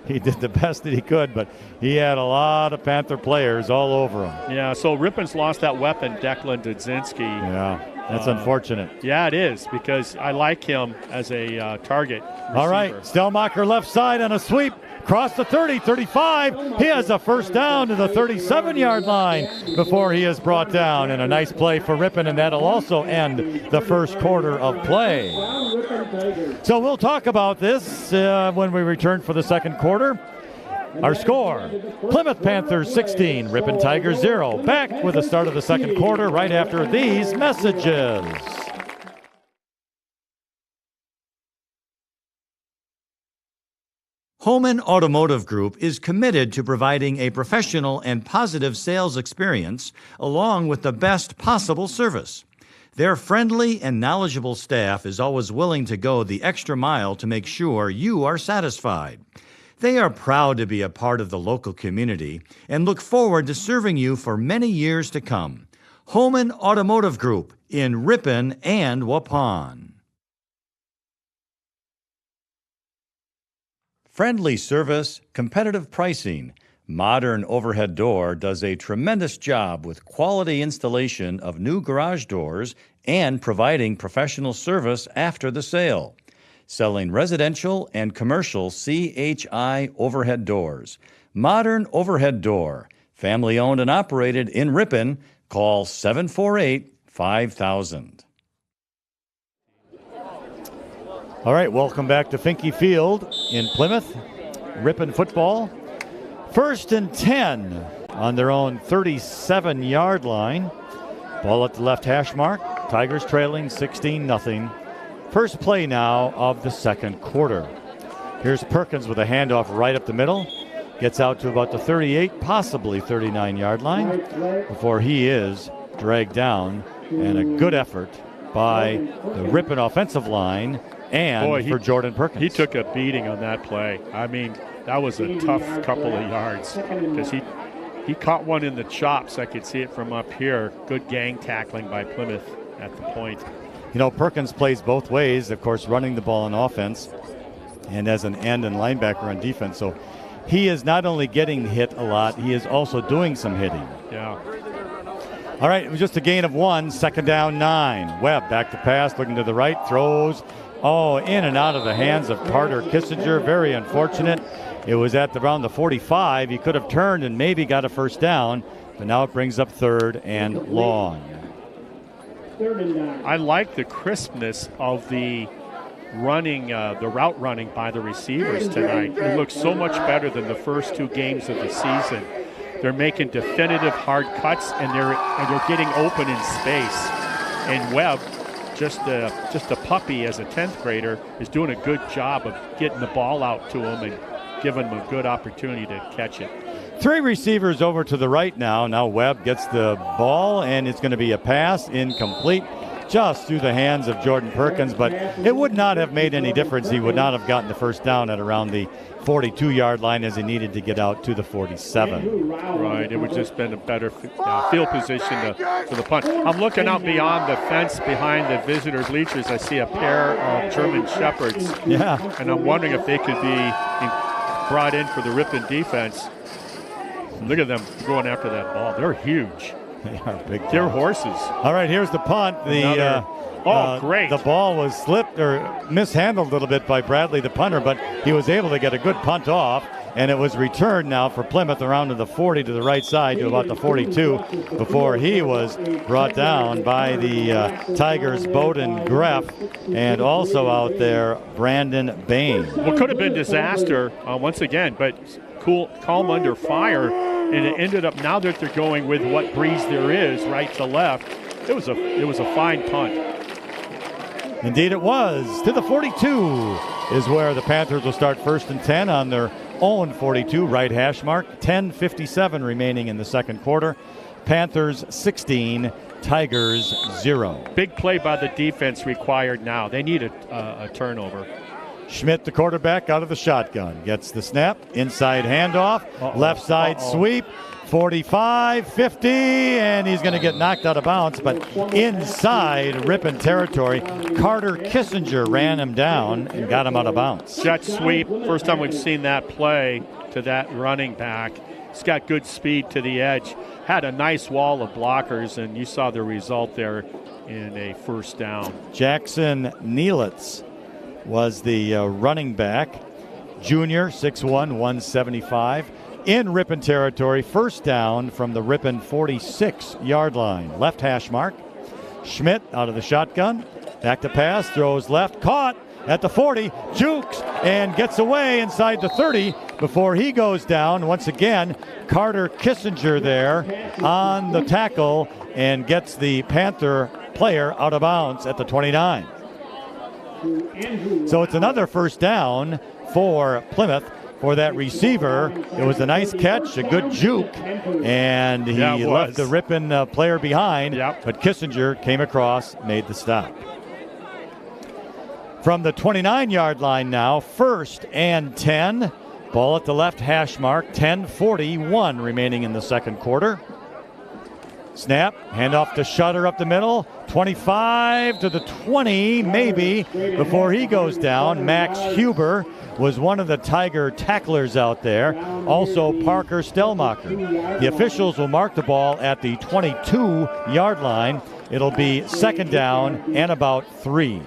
did the best that he could, but he had a lot of Panther players all over him. Yeah, so Ripon's lost that weapon, Declan Dudzinski. Yeah, that's unfortunate. Yeah, it is, because I like him as a target receiver. All right, Stelmacher left side on a sweep. Across the 30, 35. He has a first down to the 37-yard line before he is brought down. And a nice play for Ripon, and that'll also end the first quarter of play. So we'll talk about this when we return for the second quarter. Our score, Plymouth Panthers 16, Ripon Tigers 0. Back with the start of the second quarter right after these messages. Holman Automotive Group is committed to providing a professional and positive sales experience along with the best possible service. Their friendly and knowledgeable staff is always willing to go the extra mile to make sure you are satisfied. They are proud to be a part of the local community and look forward to serving you for many years to come. Holman Automotive Group in Ripon and Waupun. Friendly service, competitive pricing. Modern Overhead Door does a tremendous job with quality installation of new garage doors and providing professional service after the sale. Selling residential and commercial CHI overhead doors. Modern Overhead Door, family owned and operated in Ripon. Call 748-5000. All right, welcome back to Finke Field in Plymouth. Ripon football. 1st and 10 on their own 37-yard line. Ball at the left hash mark. Tigers trailing 16-0. First play now of the second quarter. Here's Perkins with a handoff right up the middle. Gets out to about the 38, possibly 39-yard line before he is dragged down. And a good effort by the Ripon offensive line and for Jordan Perkins. He took a beating on that play. I mean, that was a tough couple of yards because he caught one in the chops. I could see it from up here. Good gang tackling by Plymouth at the point. You know, Perkins plays both ways, of course, running the ball on offense and as an end and linebacker on defense. So he is not only getting hit a lot, he is also doing some hitting. Yeah. All right, it was just a gain of 1, second down 9. Webb back to pass, looking to the right, throws. Oh, in and out of the hands of Carter Kissinger. Very unfortunate. It was at around the 45. He could have turned and maybe got a first down, but now it brings up 3rd and long. I like the crispness of the route running by the receivers tonight. It looks so much better than the first 2 games of the season. They're making definitive hard cuts, and they're getting open in space. And Webb, just a puppy as a 10th grader, is doing a good job of getting the ball out to him and giving him a good opportunity to catch it. 3 receivers over to the right now. Now Webb gets the ball, and it's going to be a pass, incomplete, just through the hands of Jordan Perkins. But it would not have made any difference. He would not have gotten the first down at around the 42-yard line as he needed to get out to the 47. Right, it would just been a better field position for the punt. I'm looking out beyond the fence behind the visitor bleachers. I see a pair of German Shepherds. Yeah. And I'm wondering if they could be brought in for the Ripon defense. Look at them going after that ball. They're huge. They are big. They're horses. All right, here's the punt. Great. The ball was slipped or mishandled a little bit by Bradley, the punter, but he was able to get a good punt off, and it was returned now for Plymouth around to the 40 to the right side to about the 42 before he was brought down by the Tigers' Bowden Greff and also out there Brandon Bain. What could have been disaster once again, but calm under fire, and it ended up now that they're going with what breeze there is right to left. It was a fine punt. Indeed it was. To the 42 is where the Panthers will start 1st and 10 on their own 42, right hash mark. 10:57 remaining in the second quarter. Panthers 16, Tigers 0. Big play by the defense required now. They need a turnover. Schmidt, the quarterback, out of the shotgun. Gets the snap, inside handoff, left side sweep, 45, 50, and he's going to get knocked out of bounds, but inside Ripon territory, Carter Kissinger ran him down and got him out of bounds. Jet sweep, first time we've seen that play to that running back. He's got good speed to the edge. Had a nice wall of blockers, and you saw the result there in a first down. Jackson Neelitz was the running back. Junior, 6'1", 175. In Ripon territory, first down from the Ripon 46-yard line. Left hash mark. Schmidt out of the shotgun. Back to pass, throws left, caught at the 40, jukes and gets away inside the 30 before he goes down. Once again, Carter Kissinger there on the tackle and gets the Panther player out of bounds at the 29. So it's another first down for Plymouth. For that receiver, it was a nice catch, a good juke, and he left the Ripon player behind, but Kissinger came across, made the stop. From the 29-yard line now, 1st and 10. Ball at the left hash mark, 10:41 remaining in the second quarter. Snap, handoff to Shutter up the middle, 25 to the 20 maybe before he goes down. Max Huber was one of the Tiger tacklers out there. Also Parker Stellmacher. The officials will mark the ball at the 22-yard line. It'll be second down and about 3.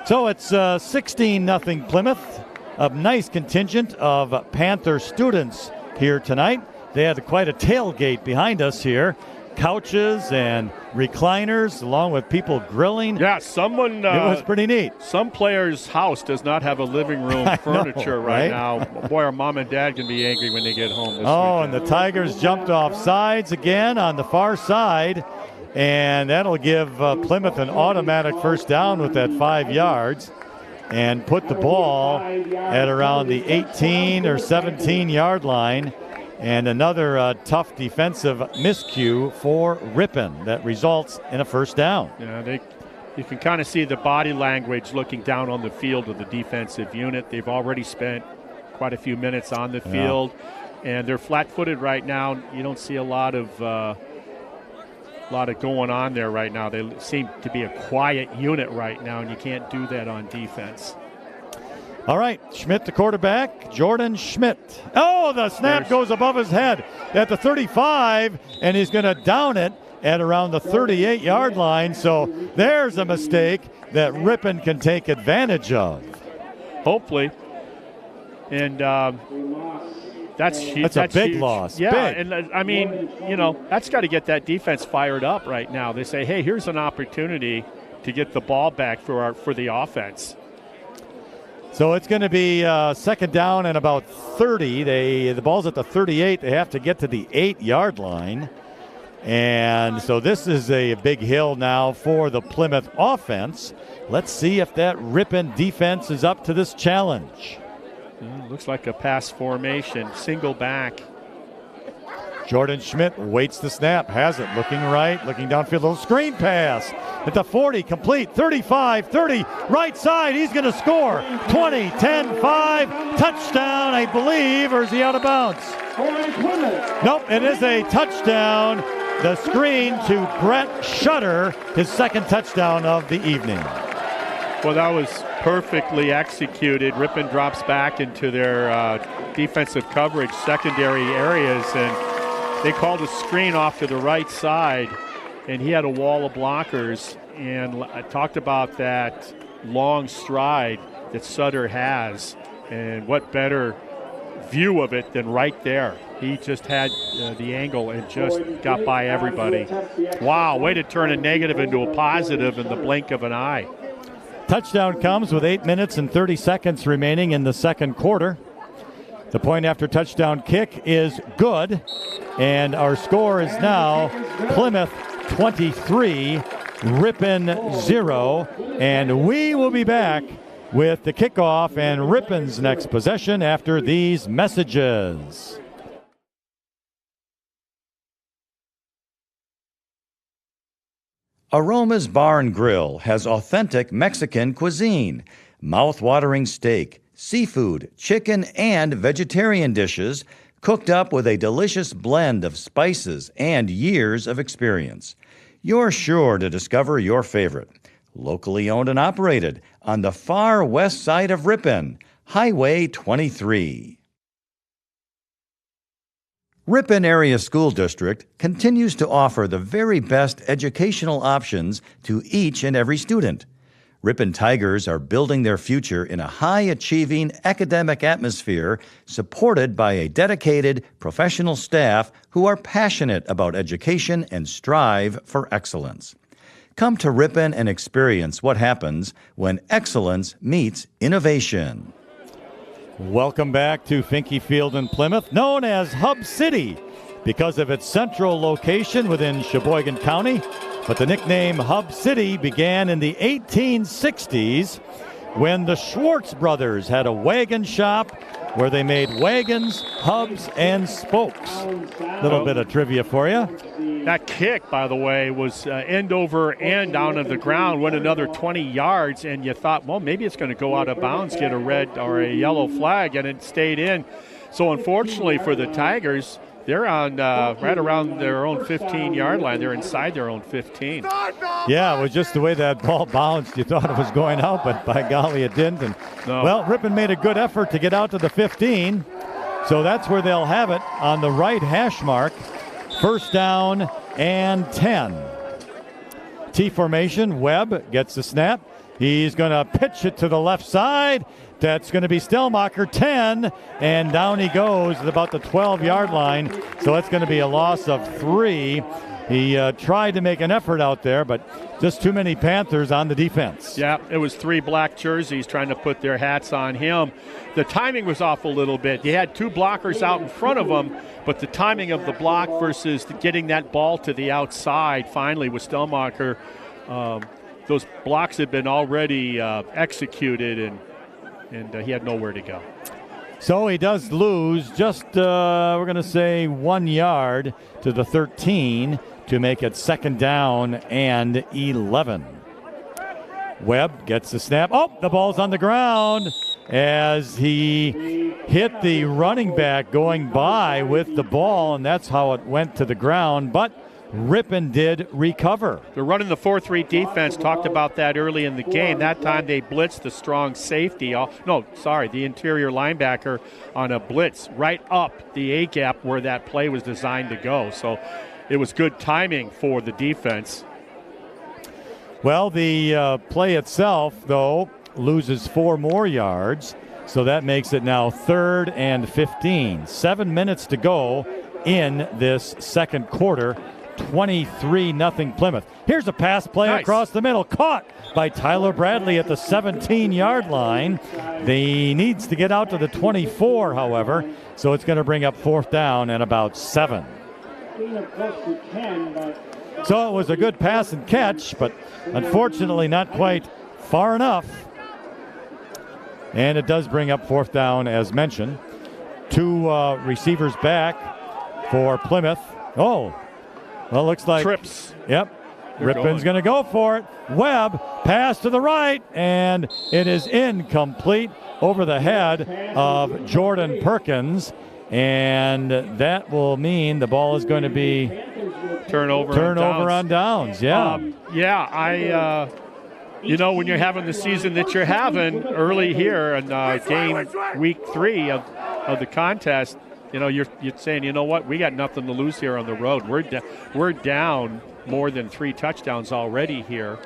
So it's 16-0 Plymouth. A nice contingent of Panther students here tonight. They had quite a tailgate behind us here couches and recliners, along with people grilling. Yeah, someone. It was pretty neat. Some player's house does not have a living room furniture right now. Boy, our mom and dad can be angry when they get home this weekend. And the Tigers jumped off sides again on the far side, and that'll give Plymouth an automatic first down with that 5 yards, and put the ball at around the 18 or 17-yard line. And another tough defensive miscue for Ripon that results in a first down. Yeah, you can kind of see the body language looking down on the field of the defensive unit. They've already spent quite a few minutes on the field, and they're flat-footed right now. You don't see a lot of going on there right now. They seem to be a quiet unit right now, and you can't do that on defense. All right, Schmidt, the quarterback, Jordan Schmidt. Oh, the snap goes above his head at the 35, and he's going to down it at around the 38-yard line. So there's a mistake that Ripon can take advantage of. Hopefully. And that's huge. That's a big loss. Yeah, big. and I mean, that's got to get that defense fired up right now. They say, hey, here's an opportunity to get the ball back for the offense. So it's going to be second down and about 30. The ball's at the 38. They have to get to the 8-yard line. And so this is a big hill now for the Plymouth offense. Let's see if that Ripon defense is up to this challenge. Looks like a pass formation, single back. Jordan Schmidt waits the snap, has it, looking right, looking downfield, little screen pass at the 40, complete, 35, 30, right side, he's going to score, 20, 10, 5, touchdown, I believe, or is he out of bounds? Nope, it is a touchdown, the screen to Brett Shutter, his second touchdown of the evening. Well, that was perfectly executed. Ripon drops back into their defensive coverage, secondary areas, and they called a screen off to the right side, and he had a wall of blockers. And I talked about that long stride that Sutter has, and what better view of it than right there. He just had the angle and just got by everybody. Wow, way to turn a negative into a positive in the blink of an eye. Touchdown comes with 8 minutes and 30 seconds remaining in the second quarter. The point after touchdown kick is good, and our score is now Plymouth 23, Ripon 0, and we will be back with the kickoff and Ripon's next possession after these messages. Aroma's Bar and Grill has authentic Mexican cuisine, mouth-watering steak, seafood, chicken, and vegetarian dishes cooked up with a delicious blend of spices and years of experience. You're sure to discover your favorite. Locally owned and operated on the far west side of Ripon, Highway 23. Ripon Area School District continues to offer the very best educational options to each and every student. Ripon Tigers are building their future in a high-achieving academic atmosphere supported by a dedicated professional staff who are passionate about education and strive for excellence. Come to Ripon and experience what happens when excellence meets innovation. Welcome back to Finke Field in Plymouth, known as Hub City because of its central location within Sheboygan County. But the nickname Hub City began in the 1860s when the Schwartz brothers had a wagon shop where they made wagons, hubs, and spokes. A little bit of trivia for you. That kick, by the way, was end over end down on the ground, went another 20 yards, and you thought, well, maybe it's going to go out of bounds, get a red or a yellow flag, and it stayed in. So unfortunately for the Tigers, they're on right around their own 15-yard line. They're inside their own 15. Yeah, it was just the way that ball bounced. You thought it was going out, but by golly, it didn't. And no. Well, Ripon made a good effort to get out to the 15. So that's where they'll have it on the right hash mark. First down and 10. T formation, Webb gets the snap. He's going to pitch it to the left side. That's going to be Stellmacher, 10, and down he goes at about the 12-yard line. So it's going to be a loss of 3. He tried to make an effort out there, but just too many Panthers on the defense. Yeah, it was 3 black jerseys trying to put their hats on him. The timing was off a little bit. You had 2 blockers out in front of him, but the timing of the block versus getting that ball to the outside finally with Stelmacher, those blocks had been already executed, and he had nowhere to go. So he does lose just, we're going to say, 1 yard to the 13 to make it 2nd down and 11. Webb gets the snap. Oh, the ball's on the ground as he hit the running back going by with the ball, and that's how it went to the ground. But Ripon did recover. They're running the 4-3 defense. Talked about that early in the game. That time they blitzed the strong safety. The interior linebacker on a blitz right up the A-gap where that play was designed to go. So it was good timing for the defense. Well, the play itself, though, loses 4 more yards. So that makes it now 3rd and 15. 7 minutes to go in this second quarter. 23-0 Plymouth. Here's a pass play across the middle, caught by Tyler Bradley at the 17-yard line. He needs to get out to the 24, however, so it's going to bring up 4th down and about 7. So it was a good pass and catch, but unfortunately not quite far enough. And it does bring up 4th down, as mentioned. 2 receivers back for Plymouth. Oh, well, looks like trips. Yep. Ripon's going to go for it. Webb, pass to the right, and it is incomplete over the head of Jordan Perkins. And that will mean the ball is going to be turnover on downs. Yeah. When you're having the season that you're having early here in game week 3 of the contest, you're saying, you know what, we got nothing to lose here on the road. We're down more than 3 touchdowns already here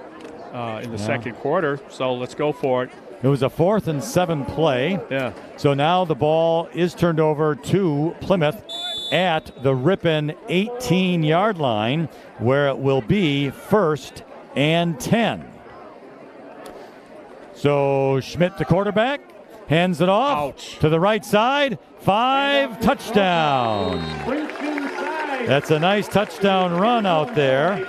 in the second quarter, so let's go for it. It was a 4th and 7 play. Yeah. So now the ball is turned over to Plymouth at the Ripon 18-yard line, where it will be 1st and 10. So Schmidt, the quarterback, hands it off to the right side. 5, touchdown. That's a nice touchdown run out there.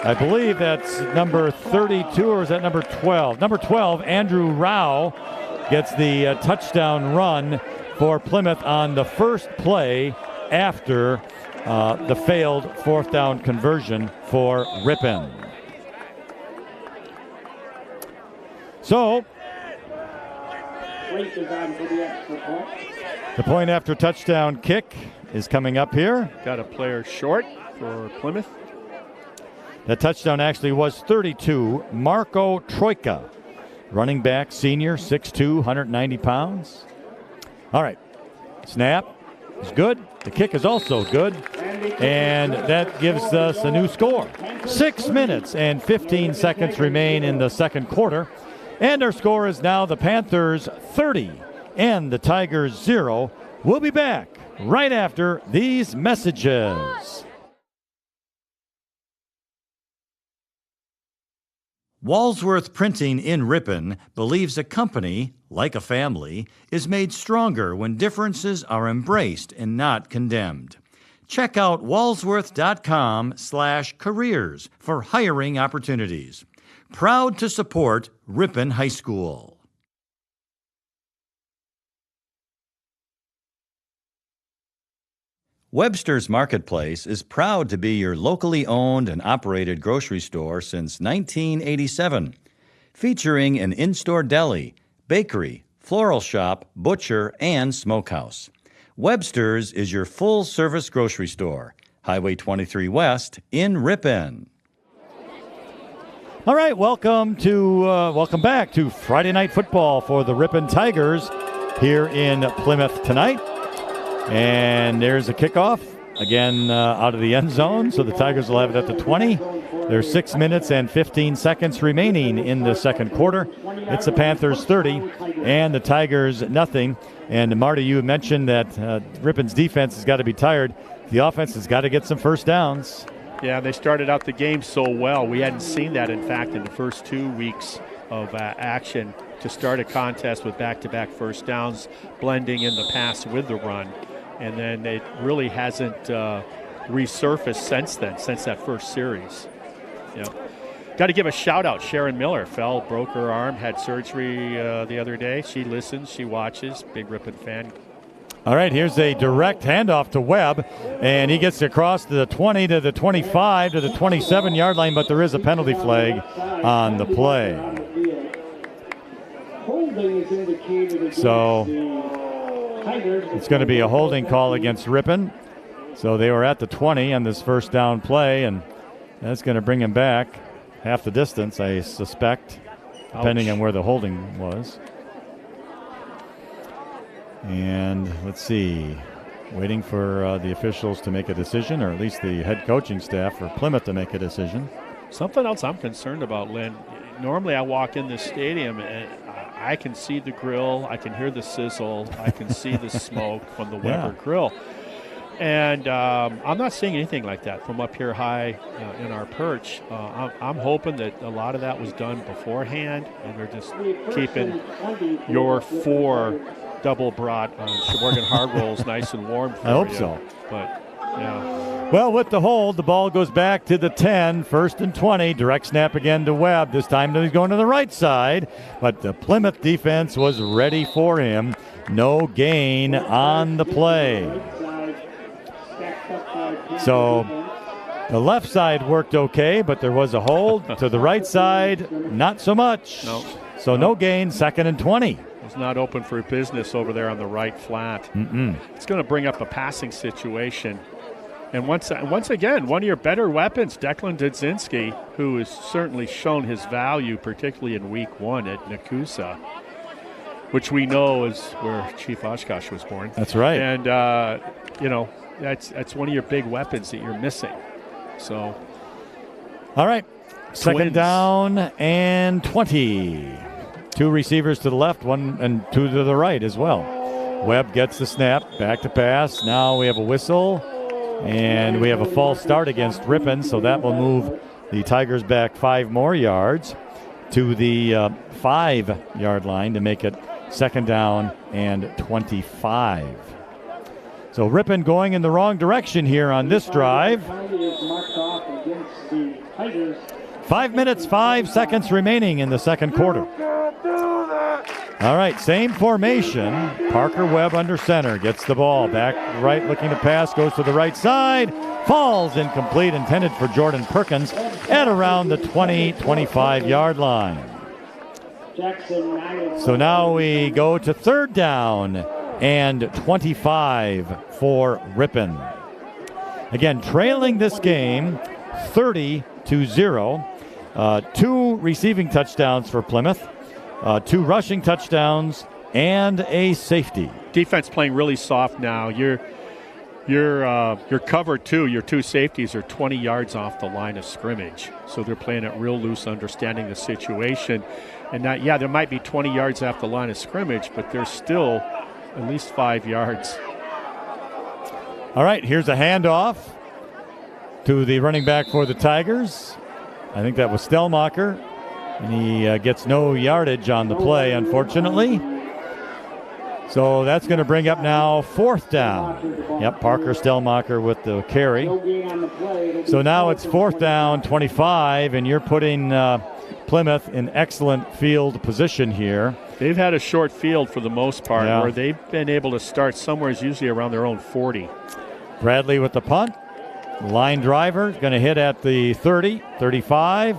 I believe that's number 32, or is that number 12? Number 12, Andrew Rao, gets the touchdown run for Plymouth on the first play after the failed 4th down conversion for Ripon. So the point after touchdown kick is coming up here. Got a player short for Plymouth. The touchdown actually was 32. Marco Troika, running back, senior, 6'2", 190 pounds. All right, snap is good. The kick is also good. And that gives us a new score. 6 minutes and 15 seconds remain in the second quarter. And our score is now the Panthers 30 and the Tigers 0. We'll be back right after these messages. Walsworth Printing in Ripon believes a company, like a family, is made stronger when differences are embraced and not condemned. Check out walsworth.com/careers for hiring opportunities. Proud to support Ripon High School. Webster's Marketplace is proud to be your locally owned and operated grocery store since 1987, featuring an in-store deli, bakery, floral shop, butcher, and smokehouse. Webster's is your full-service grocery store, Highway 23 West in Ripon. All right, welcome back to Friday Night Football for the Ripon Tigers here in Plymouth tonight. And there's a kickoff, again out of the end zone, so the Tigers will have it at the 20. There's 6 minutes and 15 seconds remaining in the second quarter. It's the Panthers 30 and the Tigers nothing. And Marty, you mentioned that Ripon's defense has got to be tired. The offense has got to get some first downs. Yeah, they started out the game so well. We hadn't seen that, in fact, in the first 2 weeks of action to start a contest with back-to-back first downs, blending in the pass with the run. And then it really hasn't resurfaced since then, since that first series. Yeah. Got to give a shout-out. Sharon Miller broke her arm, had surgery the other day. She listens, she watches, big Ripon fan. All right, here's a direct handoff to Webb, and he gets across to the 20, to the 25, to the 27-yard line, but there is a penalty flag on the play. So it's going to be a holding call against Ripon. So they were at the 20 on this first down play, and that's going to bring him back half the distance, I suspect, depending on where the holding was. And let's see, waiting for the officials to make a decision, or at least the head coaching staff for Plymouth to make a decision. Something else I'm concerned about, Lynn. Normally I walk in this stadium and I can see the grill, I can hear the sizzle, I can see the smoke from the Weber grill. And I'm not seeing anything like that from up here high in our perch. I'm hoping that a lot of that was done beforehand, and they're just keeping your 4 double brought Sheboygan hard rolls nice and warm for you. I hope so. But, yeah. Well, with the hold, the ball goes back to the 10, 1st and 20. Direct snap again to Webb. This time he's going to the right side, but the Plymouth defense was ready for him. No gain on the play. So the left side worked okay, but there was a hold. To the right side, not so much. No. So no gain, 2nd and 20. It's not open for business over there on the right flat. It's going to bring up a passing situation. And once again, one of your better weapons, Declan Dudzinski, who has certainly shown his value, particularly in week 1 at Nakusa, which we know is where Chief Oshkosh was born. That's right. And, that's one of your big weapons that you're missing. So, all right, 2nd down and 20. 2 receivers to the left, 1 and 2 to the right as well. Webb gets the snap, back to pass. Now we have a whistle, and we have a false start against Ripon, so that will move the Tigers back 5 more yards to the 5-yard line to make it 2nd down and 25. So Ripon going in the wrong direction here on this drive. 5 minutes, 5 seconds remaining in the second quarter. All right, same formation. Parker Webb under center, gets the ball back right, looking to pass, goes to the right side, falls incomplete, intended for Jordan Perkins at around the 20-25-yard line. So now we go to 3rd down and 25 for Ripon. Again, trailing this game 30-0. 2 receiving touchdowns for Plymouth, 2 rushing touchdowns, and a safety. Defense playing really soft now. You're covered too. Your 2 safeties are 20 yards off the line of scrimmage, so they're playing it real loose, understanding the situation. And that, there might be 20 yards off the line of scrimmage, but there's still at least 5 yards. All right, here's a handoff to the running back for the Tigers. I think that was Stellmacher, and he gets no yardage on the play, unfortunately. So that's going to bring up now 4th down. Yep, Parker Stellmacher with the carry. So now it's 4th down, 25, and you're putting Plymouth in excellent field position here. They've had a short field for the most part, where they've been able to start somewhere usually around their own 40. Bradley with the punt. Line driver going to hit at the 30, 35,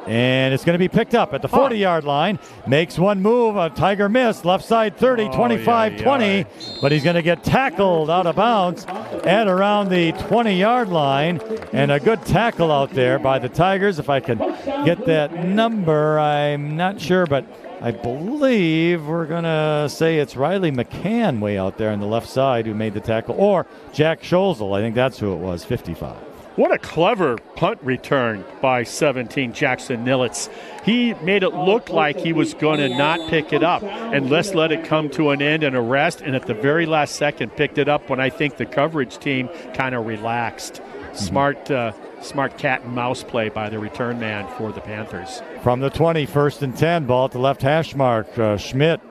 and it's going to be picked up at the 40-yard line. Makes one move, a Tiger miss, left side 30, 25, 20, but he's going to get tackled out of bounds at around the 20-yard line, and a good tackle out there by the Tigers. If I can get that number, I'm not sure, but I believe we're going to say it's Riley McCann way out there on the left side who made the tackle, or Jack Scholzel. I think that's who it was, 55. What a clever punt return by 17, Jackson Nillitz. He made it look like he was going to not pick it up and let it come to an end and a rest, and at the very last second picked it up when I think the coverage team kind of relaxed. Smart smart cat and mouse play by the return man for the Panthers. From the 20, 1st and 10, ball at the left hash mark. Schmidt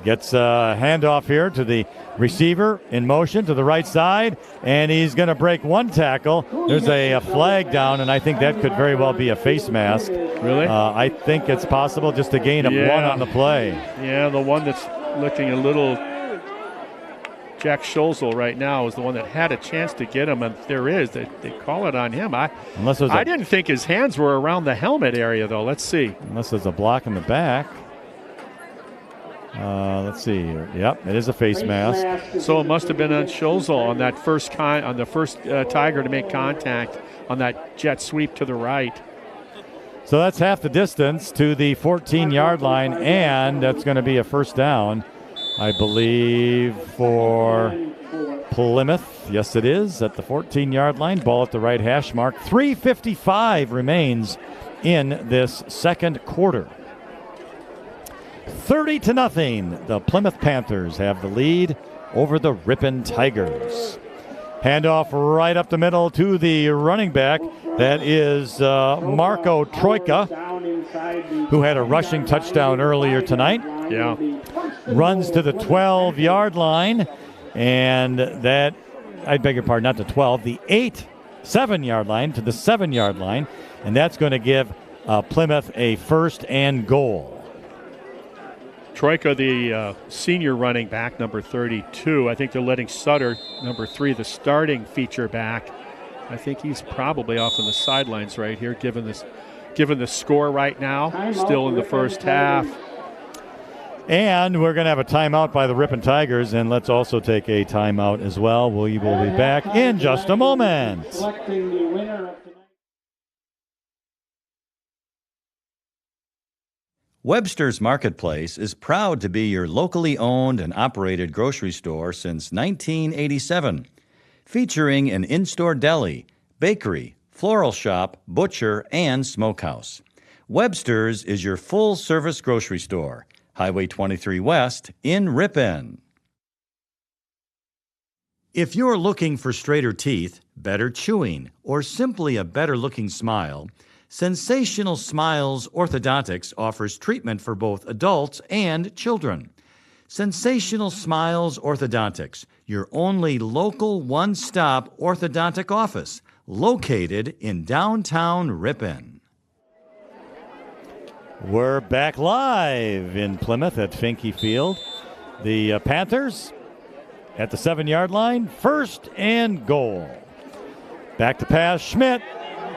gets a handoff here to the receiver in motion to the right side, and he's going to break one tackle. There's a flag down, and I think that could very well be a face mask. Really? I think it's possible, just a gain of one on the play. Yeah, the one that's looking a little Jack Scholzel right now is the one that had a chance to get him, and there is. They call it on him. I didn't think his hands were around the helmet area, though. Let's see. Unless there's a block in the back. Let's see here. Yep, it is a face mask. So it must have been on Scholzel on that first Tiger to make contact on that jet sweep to the right. So that's half the distance to the 14-yard line, and that's going to be a first down, I believe, for Plymouth. Yes, it is, at the 14-yard line. Ball at the right hash mark. 3:55 remains in this second quarter. 30-0. The Plymouth Panthers have the lead over the Ripon Tigers. Handoff right up the middle to the running back. That is Marco Troika, who had a rushing touchdown earlier tonight. Yeah. Runs to the 12-yard line, and that, I beg your pardon, not the 12, the 7-yard line to the 7-yard line, and that's going to give Plymouth a first and goal. Troika, the senior running back, number 32. I think they're letting Sutter, number 3, the starting feature back. I think he's probably off on the sidelines right here, given the score right now. Still in the first half. And we're going to have a timeout by the Ripon Tigers, and let's also take a timeout as well. We will be back in just a moment. Webster's Marketplace is proud to be your locally owned and operated grocery store since 1987, featuring an in-store deli, bakery, floral shop, butcher, and smokehouse. Webster's is your full-service grocery store, Highway 23 West in Ripon. If you're looking for straighter teeth, better chewing, or simply a better-looking smile, Sensational Smiles Orthodontics offers treatment for both adults and children. Sensational Smiles Orthodontics, your only local one-stop orthodontic office, located in downtown Ripon. We're back live in Plymouth at Finke Field. The Panthers at the 7-yard line, first and goal. Back to pass, Schmidt.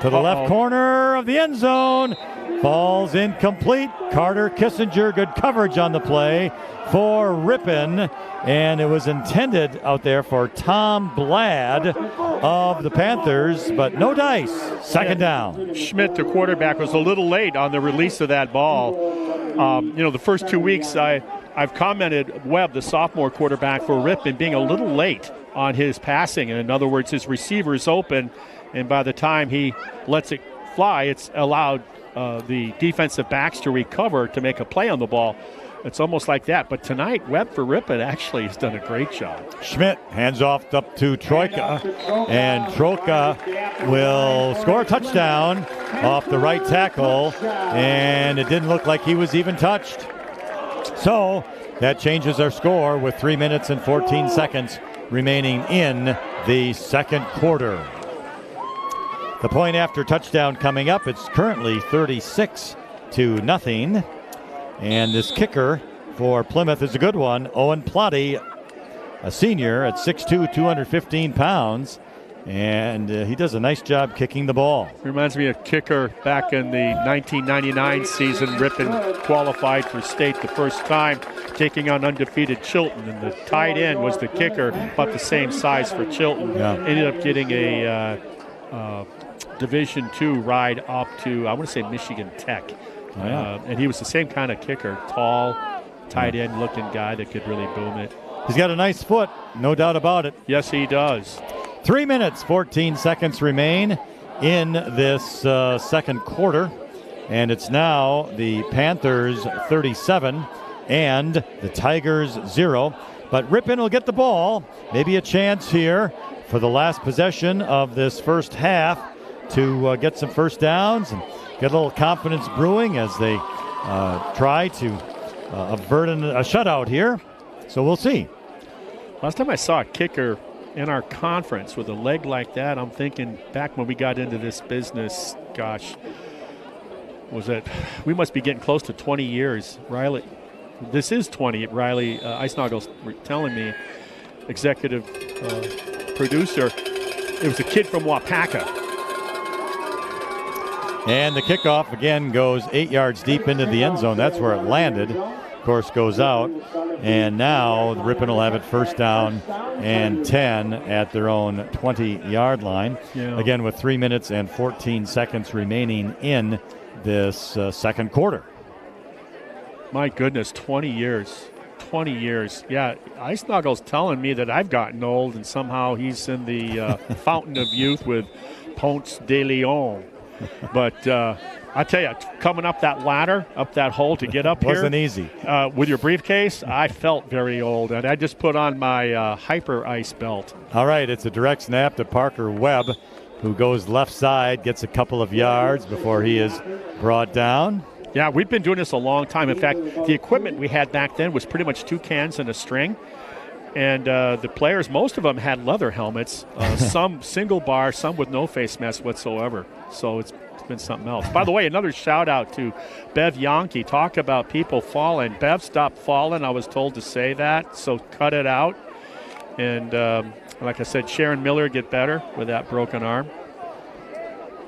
To the left corner of the end zone. Falls incomplete. Carter Kissinger, good coverage on the play for Ripon. And it was intended out there for Tom Blad of the Panthers, but no dice. Second down. Schmidt, the quarterback, was a little late on the release of that ball. The first 2 weeks I've commented Webb, the sophomore quarterback for Ripon, being a little late on his passing. And in other words, his receiver is open, and by the time he lets it fly, it's allowed the defensive backs to recover to make a play on the ball. It's almost like that. But tonight, Webb for Ripon actually has done a great job. Schmidt hands off up to Troika, and Troika will score a touchdown off the right tackle, and it didn't look like he was even touched. So that changes our score with 3 minutes and 14 seconds remaining in the second quarter. The point after touchdown coming up. It's currently 36-0. And this kicker for Plymouth is a good one. Owen Plotty, a senior at 6'2", 215 pounds. And he does a nice job kicking the ball. Reminds me of kicker back in the 1999 season. Ripon qualified for state the first time, taking on undefeated Chilton. And the tight end was the kicker, about the same size for Chilton. Yeah. Ended up getting a Division II ride up to, I want to say, Michigan Tech. Oh, yeah. And he was the same kind of kicker, tall, tight end looking guy that could really boom it. He's got a nice foot, no doubt about it. Yes, he does. 3 minutes, 14 seconds remain in this second quarter. And it's now the Panthers 37 and the Tigers 0. But Ripon will get the ball. Maybe a chance here for the last possession of this first half to get some first downs and get a little confidence brewing as they try to avert a shutout here. So we'll see. Last time I saw a kicker in our conference with a leg like that, I'm thinking back when we got into this business, gosh, we must be getting close to 20 years. Riley, this is 20. Riley Eisnagel's telling me, executive producer, it was a kid from Wapaka. And the kickoff again goes 8 yards deep into the end zone. That's where it landed. Of course, goes out. And now Ripon will have it first down and 10 at their own 20-yard line. Yeah. Again, with 3 minutes and 14 seconds remaining in this second quarter. My goodness, 20 years. 20 years. Yeah, Eisnagel's telling me that I've gotten old and somehow he's in the fountain of youth with Ponce de Leon. But I tell you, coming up that ladder, up that hole to get up here. Wasn't easy. With your briefcase, I felt very old. And I just put on my hyper ice belt. All right, it's a direct snap to Parker Webb, who goes left side, gets a couple of yards before he is brought down. Yeah, we've been doing this a long time. In fact, the equipment we had back then was pretty much 2 cans and a string. And the players, most of them had leather helmets, some single bar, some with no face mask whatsoever. So it's been something else. By the way, another shout out to Bev Yonke. Talk about people falling. Bev stopped falling. I was told to say that, so cut it out. And like I said, Sharon Miller get better with that broken arm.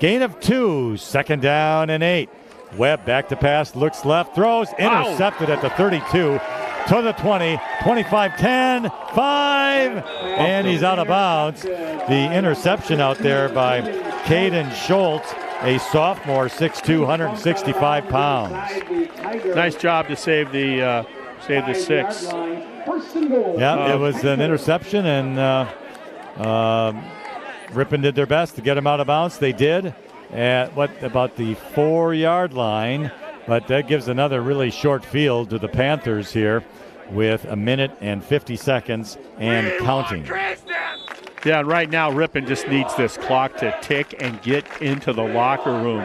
Gain of 2, second down and 8. Webb back to pass, looks left, throws, intercepted at the 32, to the 20, 25, 10, 5, and he's out of bounds. The interception out there by Caden Schultz, a sophomore, 6'2", 165 pounds. Nice job to save the 6. Yeah, it was an interception, and Ripon did their best to get him out of bounds. They did at about the 4-yard line, but that gives another really short field to the Panthers here with 1 minute and 50 seconds and counting. Yeah, right now Ripon just needs this clock to tick and get into the locker room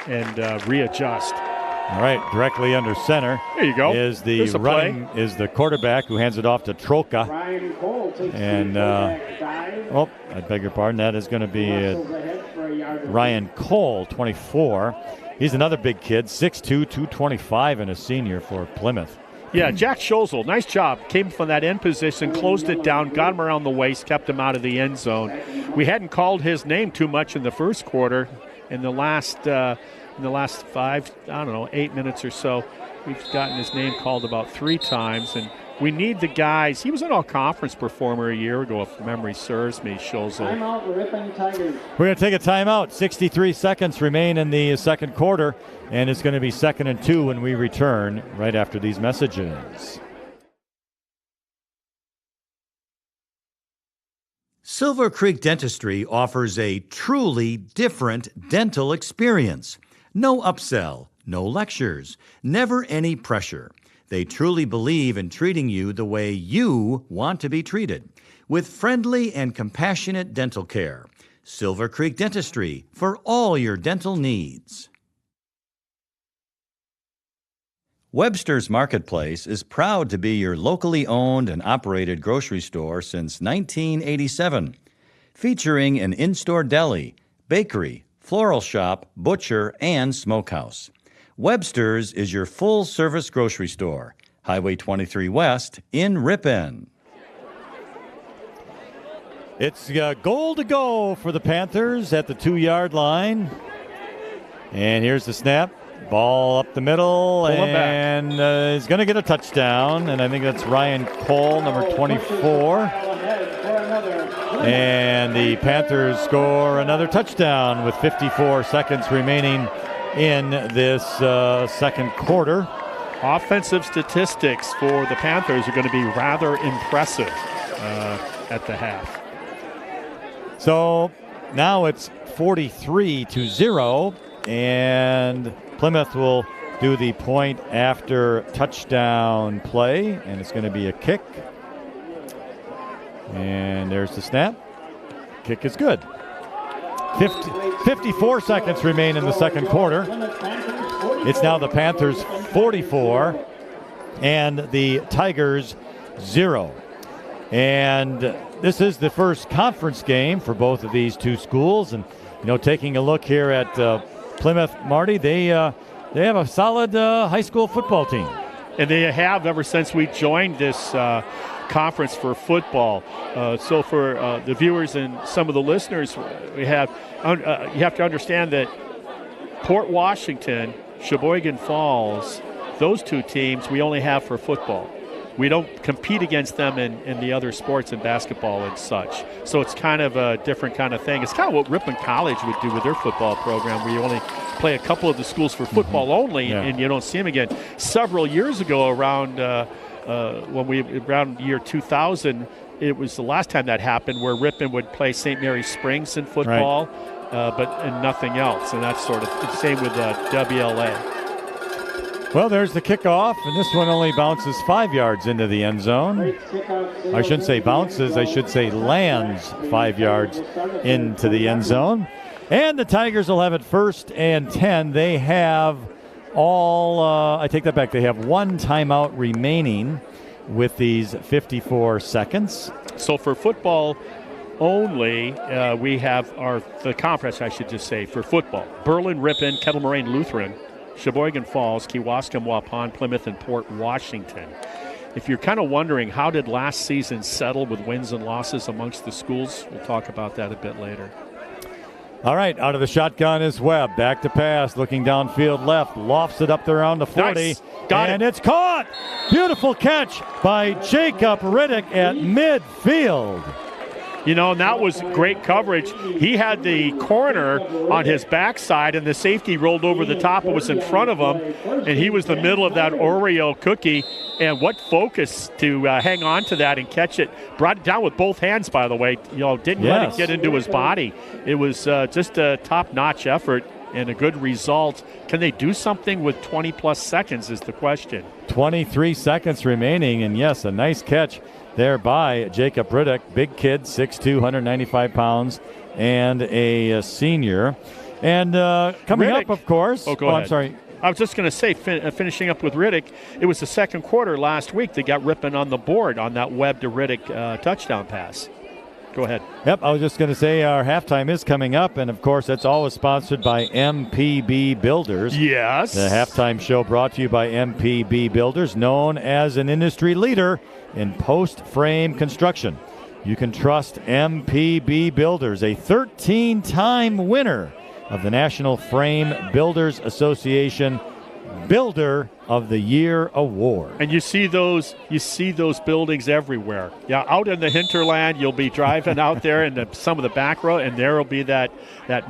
and readjust. All right, directly under center. There you go. Is the quarterback who hands it off to Troka. And I beg your pardon. That is going to be Ryan Cole, 24. He's another big kid, 6'2", 225, and a senior for Plymouth. Yeah, Jack Schozel, nice job. Came from that end position, closed it down, got him around the waist, kept him out of the end zone. We hadn't called his name too much in the first quarter. In the last 8 minutes or so, we've gotten his name called about 3 times. And we need the guys. He was an all-conference performer a year ago, if memory serves me, Schozel. We're going to take a timeout. 63 seconds remain in the second quarter, and it's going to be 2nd and 2 when we return right after these messages. Silver Creek Dentistry offers a truly different dental experience. No upsell, no lectures, never any pressure. They truly believe in treating you the way you want to be treated, with friendly and compassionate dental care. Silver Creek Dentistry for all your dental needs. Webster's Marketplace is proud to be your locally owned and operated grocery store since 1987, featuring an in-store deli, bakery, floral shop, butcher, and smokehouse. Webster's is your full-service grocery store, Highway 23 West in Ripon. It's goal to go for the Panthers at the 2-yard line. And here's the snap. Ball up the middle, and he's going to get a touchdown. And I think that's Ryan Cole, number 24. And the Panthers score another touchdown with 54 seconds remaining in this second quarter. Offensive statistics for the Panthers are going to be rather impressive at the half. So now it's 43-0, and Plymouth will do the point after touchdown play, and it's going to be a kick. And there's the snap. Kick is good. 54 seconds remain in the second quarter. It's now the Panthers 44 and the Tigers 0. And this is the first conference game for both of these two schools. And, taking a look here at Plymouth, Marty, they have a solid high school football team. And they have ever since we joined this conference for football. So for the viewers and some of the listeners, you have to understand that Port Washington, Sheboygan Falls, those two teams we only have for football. We don't compete against them in the other sports and basketball and such. So it's kind of a different kind of thing. It's kind of what Ripon College would do with their football program, where you only play a couple of the schools for football only, and you don't see them again. Several years ago, around year 2000, it was the last time that happened, where Ripon would play St. Mary Springs in football, and nothing else. And that's sort of the same with WLA. Well, there's the kickoff, and this one only bounces 5 yards into the end zone. I shouldn't say bounces, I should say lands 5 yards into the end zone. And the Tigers will have it 1st and 10. They have I take that back, they have one timeout remaining with these 54 seconds. So for football only, we have the conference, I should just say, for football. Berlin, Ripon, Kettle Moraine Lutheran, Sheboygan Falls, Kewaskum, Waupun, Plymouth, and Port Washington. If you're kind of wondering how did last season settle with wins and losses amongst the schools, we'll talk about that a bit later. All right, out of the shotgun is Webb. Back to pass, looking downfield left, lofts it up there around the 40. Nice. Got it. It's caught. Beautiful catch by Jacob Riddick at midfield. And that was great coverage. He had the corner on his backside, and the safety rolled over the top. It was in front of him, and he was the middle of that Oreo cookie. And what focus to hang on to that and catch it. Brought it down with both hands, by the way. Didn't let it get into his body. It was just a top-notch effort and a good result. Can they do something with 20-plus seconds is the question. 23 seconds remaining, and yes, a nice catch there by Jacob Riddick. Big kid, 6'2", 195 pounds, and a senior. And coming Riddick. up, of course. Go ahead. I'm sorry. I was just going to say, finishing up with Riddick, it was the second quarter last week that got Ripon on the board on that Webb to Riddick touchdown pass. Go ahead. Yep, I was just going to say our halftime is coming up, and of course that's always sponsored by MPB Builders. Yes. The halftime show brought to you by MPB Builders, known as an industry leader in post-frame construction. You can trust MPB Builders, a 13-time winner of the National Frame Builders Association Builder of the Year Award. And you see those buildings everywhere. Yeah, out in the hinterland, you'll be driving out there in some of the back row, and there will be that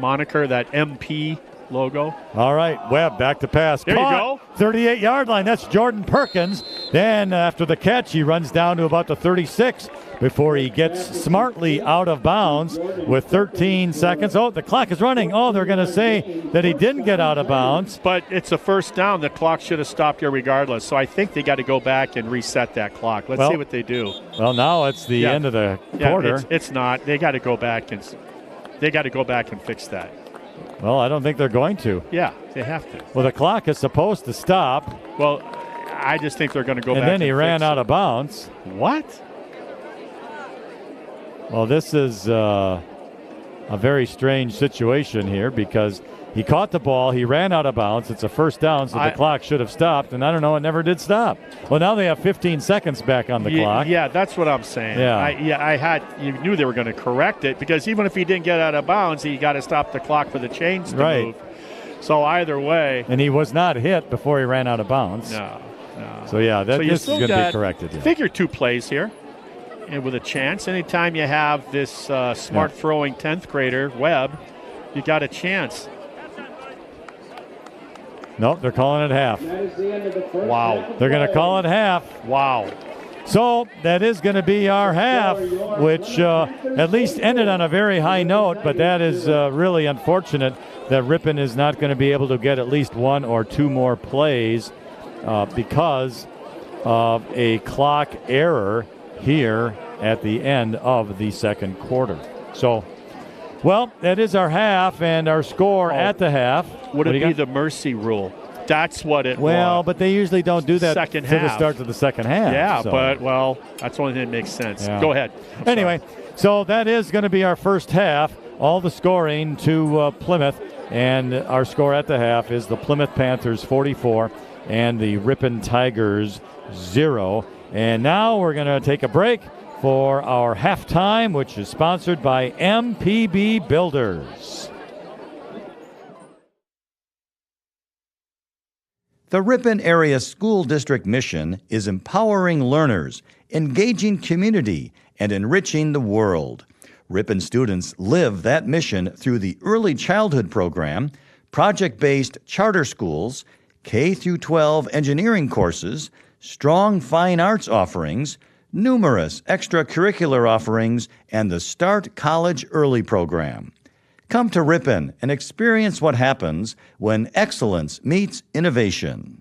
moniker, that MP logo. All right, Webb back to pass. There Caught. you go. 38-yard line. That's Jordan Perkins. Then after the catch, he runs down to about the 36 before he gets smartly out of bounds with 13 seconds. Oh, the clock is running. Oh, they're going to say that he didn't get out of bounds. But it's a first down. The clock should have stopped here regardless. So I think they got to go back and reset that clock. Let's see what they do. Well, now it's the end of the quarter. It's not. They got to go back and fix that. Well, I don't think they're going to. Yeah, they have to. Well, the clock is supposed to stop. Well, I just think they're going to go back and then he ran out of bounds. What? Well, this is a very strange situation here because he caught the ball, he ran out of bounds. It's a first down, so the clock should have stopped, and I don't know, it never did stop. Well, now they have 15 seconds back on the clock. Yeah, that's what I'm saying. You knew they were going to correct it because even if he didn't get out of bounds, he got to stop the clock for the chains to move. So either way. And he was not hit before he ran out of bounds. No. So, this is going to be corrected. Yeah. Figure 2 plays here. And with a chance, anytime you have this smart throwing 10th grader, Webb, you got a chance. Nope, they're calling it half. Wow. They're going to call it half. Wow. So that is going to be our half, which at least ended on a very high note, but that is really unfortunate that Ripon is not going to be able to get at least 1 or 2 more plays because of a clock error here at the end of the second quarter. So Well, that is our half and our score at the half. Would What do it you be got? the mercy rule? That's what it Well, was. but they usually don't do that Second to the half. start of the second half. Yeah, so. but, well, that's the only thing that makes sense. Yeah. Go ahead. I'm Anyway, so that is going to be our first half. All the scoring to Plymouth, and our score at the half is the Plymouth Panthers 44 and the Ripon Tigers 0. And now we're going to take a break for our halftime, which is sponsored by MPB Builders. The Ripon Area School District mission is empowering learners, engaging community, and enriching the world. Ripon students live that mission through the Early Childhood Program, project-based charter schools, K-12 engineering courses, strong fine arts offerings, numerous extracurricular offerings, and the Start College Early program. Come to Ripon and experience what happens when excellence meets innovation.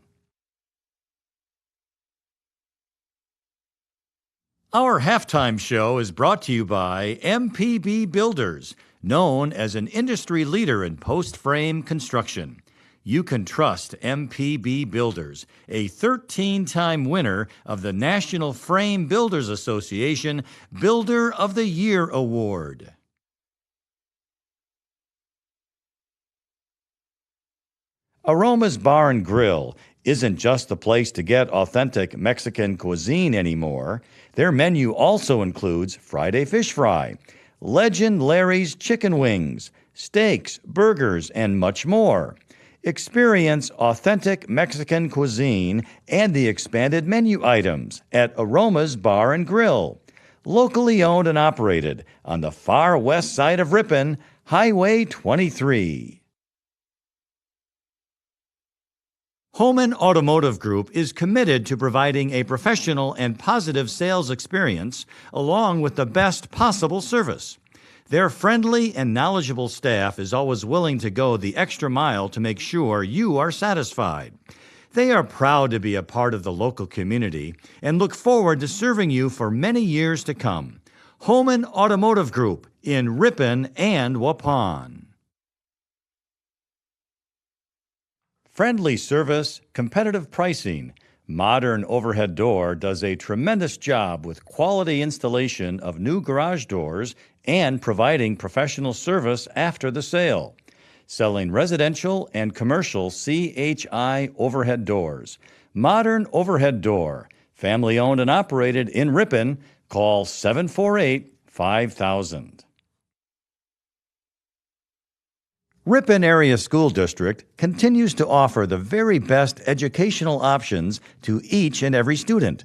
Our halftime show is brought to you by MPB Builders, known as an industry leader in post-frame construction. You can trust MPB Builders, a 13-time winner of the National Frame Builders Association Builder of the Year Award. Aroma's Bar and Grill isn't just the place to get authentic Mexican cuisine anymore. Their menu also includes Friday Fish Fry, Legend Larry's Chicken Wings, steaks, burgers, and much more. Experience authentic Mexican cuisine and the expanded menu items at Aroma's Bar and Grill. Locally owned and operated on the far west side of Ripon, Highway 23. Homan Automotive Group is committed to providing a professional and positive sales experience along with the best possible service. Their friendly and knowledgeable staff is always willing to go the extra mile to make sure you are satisfied. They are proud to be a part of the local community and look forward to serving you for many years to come. Homan Automotive Group in Ripon and Waupun. Friendly service, competitive pricing. Modern Overhead Door does a tremendous job with quality installation of new garage doors and providing professional service after the sale. Selling residential and commercial CHI overhead doors. Modern Overhead Door, family owned and operated in Ripon. Call 748-5000. Ripon Area School District continues to offer the very best educational options to each and every student.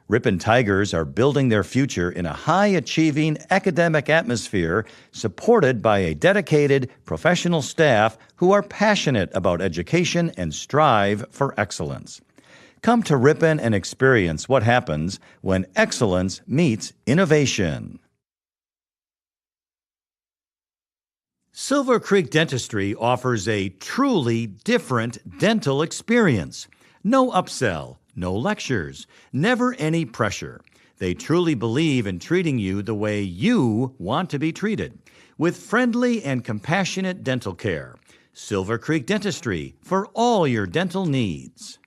Ripon Tigers are building their future in a high-achieving academic atmosphere supported by a dedicated professional staff who are passionate about education and strive for excellence. Come to Ripon and experience what happens when excellence meets innovation. Silver Creek Dentistry offers a truly different dental experience. No upsell, no lectures, never any pressure. They truly believe in treating you the way you want to be treated, with friendly and compassionate dental care. Silver Creek Dentistry for all your dental needs.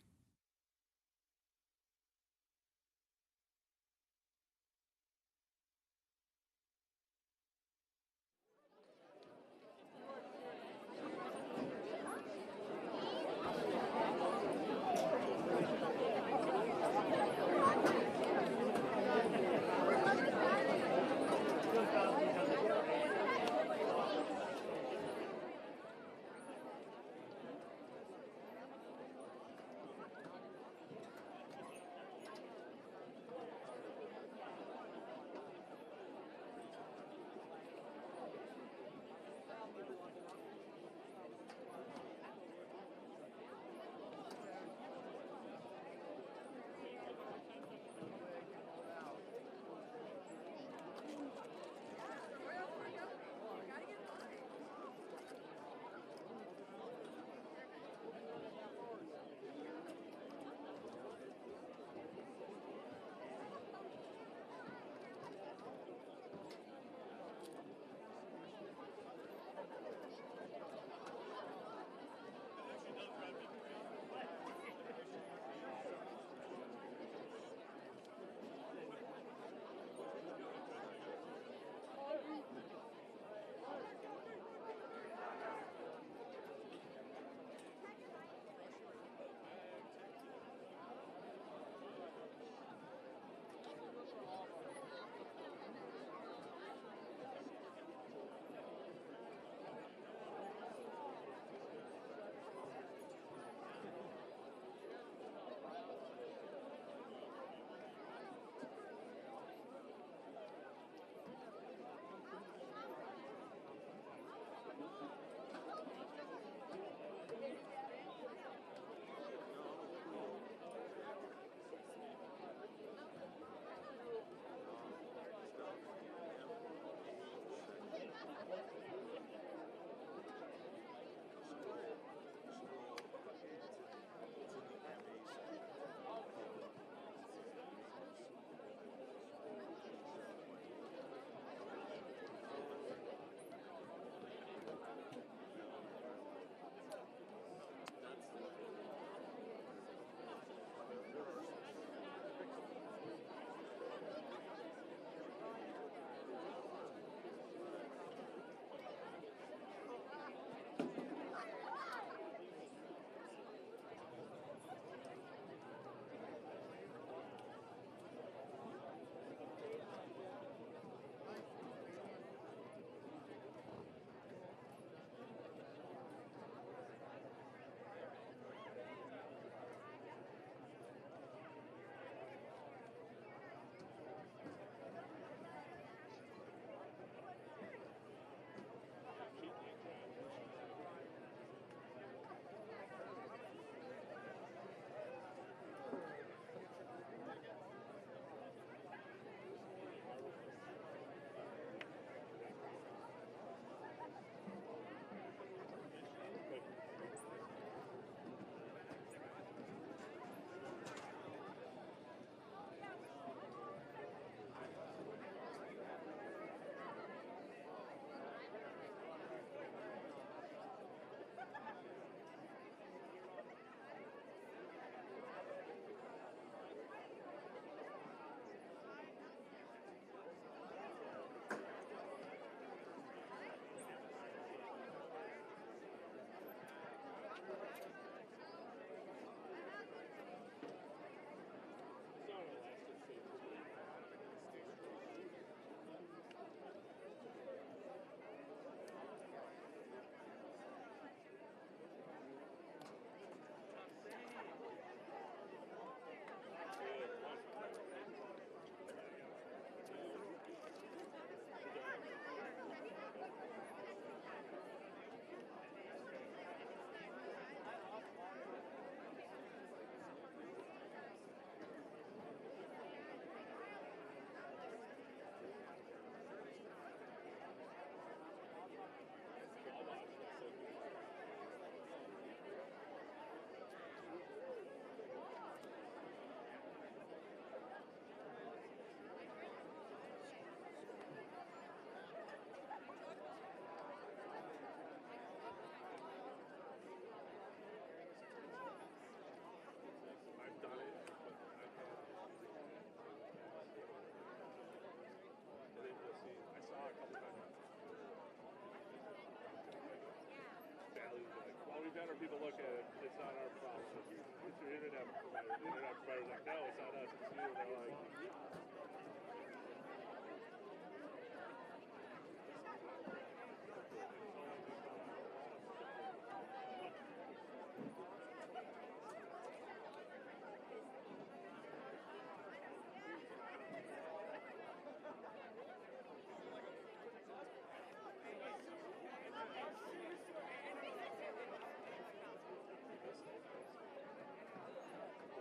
people look at it, it's not our problem. It's your internet provider. The internet provider's like, no, it's not us, it's you. And they're like,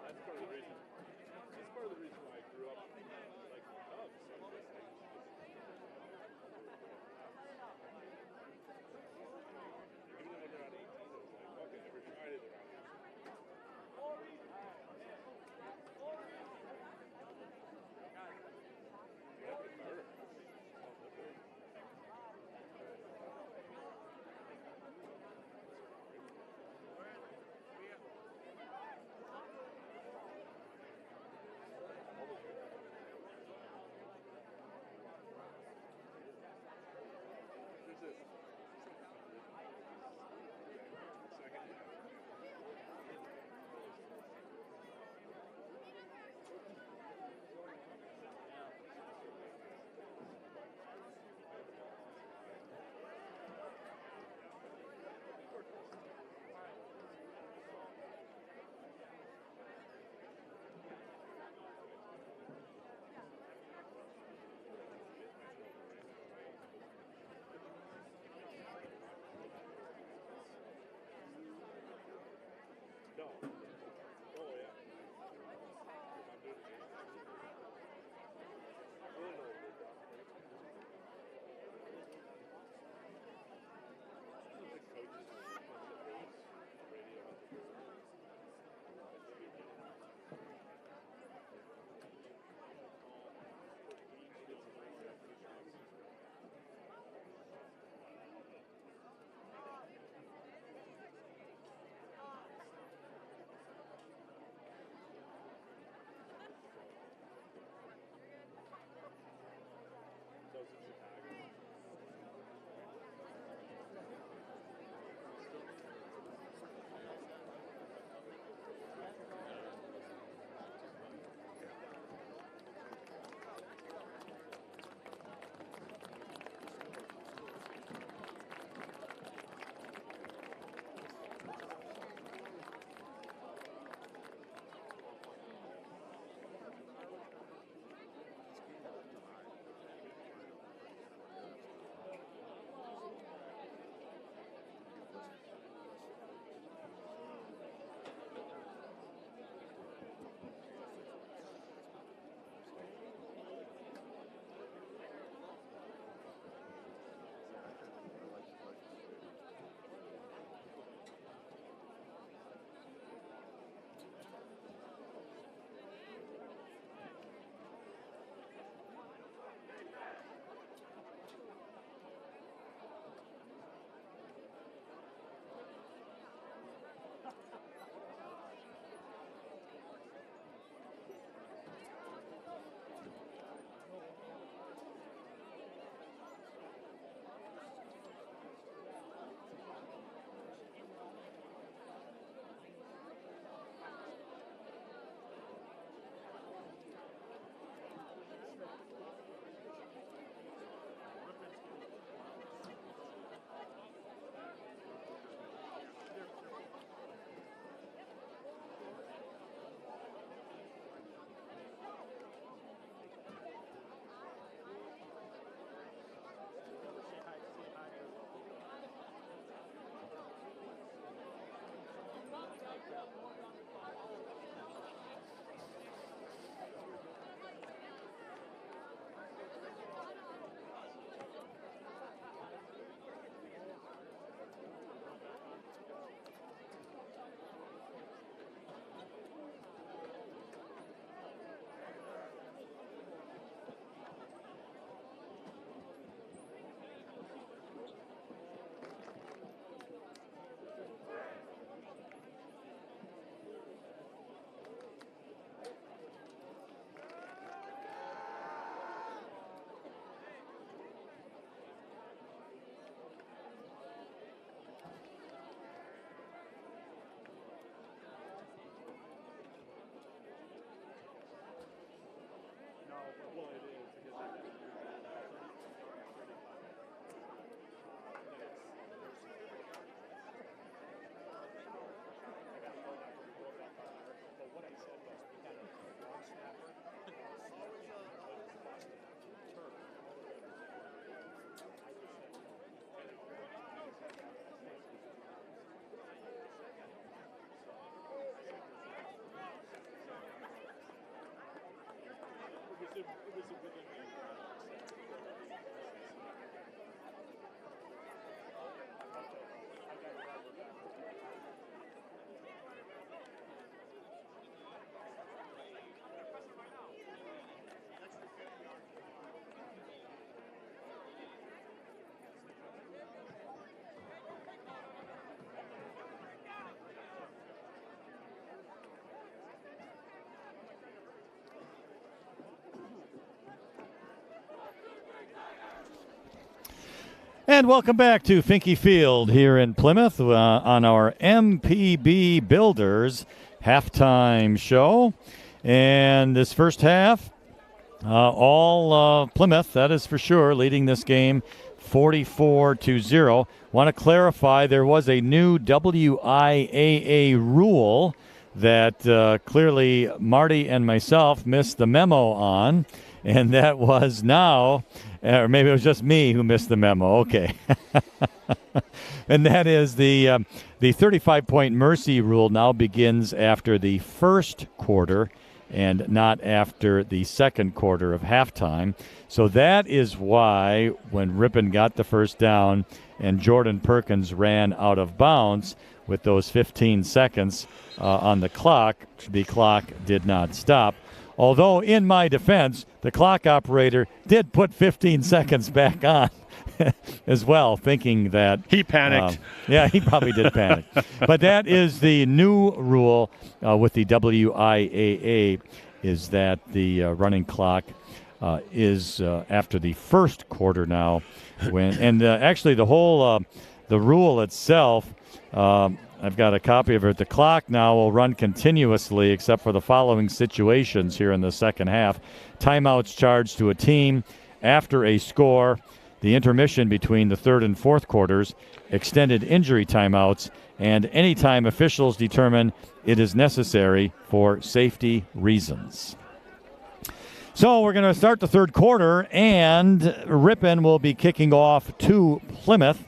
that's part of the reason why I grew up And welcome back to Finke Field here in Plymouth on our MPB Builders halftime show. And this first half, all Plymouth, that is for sure, leading this game 44-0. Want to clarify, there was a new WIAA rule that clearly Marty and myself missed the memo on, and that was now, or maybe it was just me who missed the memo. Okay. And that is the 35-point mercy rule now begins after the first quarter and not after the second quarter of halftime. So that is why when Ripon got the first down and Jordan Perkins ran out of bounds with those 15 seconds on the clock did not stop. Although, in my defense, the clock operator did put 15 seconds back on as well, thinking that... He panicked. Yeah, he probably did panic. But that is the new rule with the WIAA, is that the running clock is after the first quarter now. Actually, the whole the rule itself... I've got a copy of it. The clock now will run continuously except for the following situations here in the second half. Timeouts charged to a team after a score, the intermission between the third and fourth quarters, extended injury timeouts, and any time officials determine it is necessary for safety reasons. So we're going to start the third quarter, and Ripon will be kicking off to Plymouth.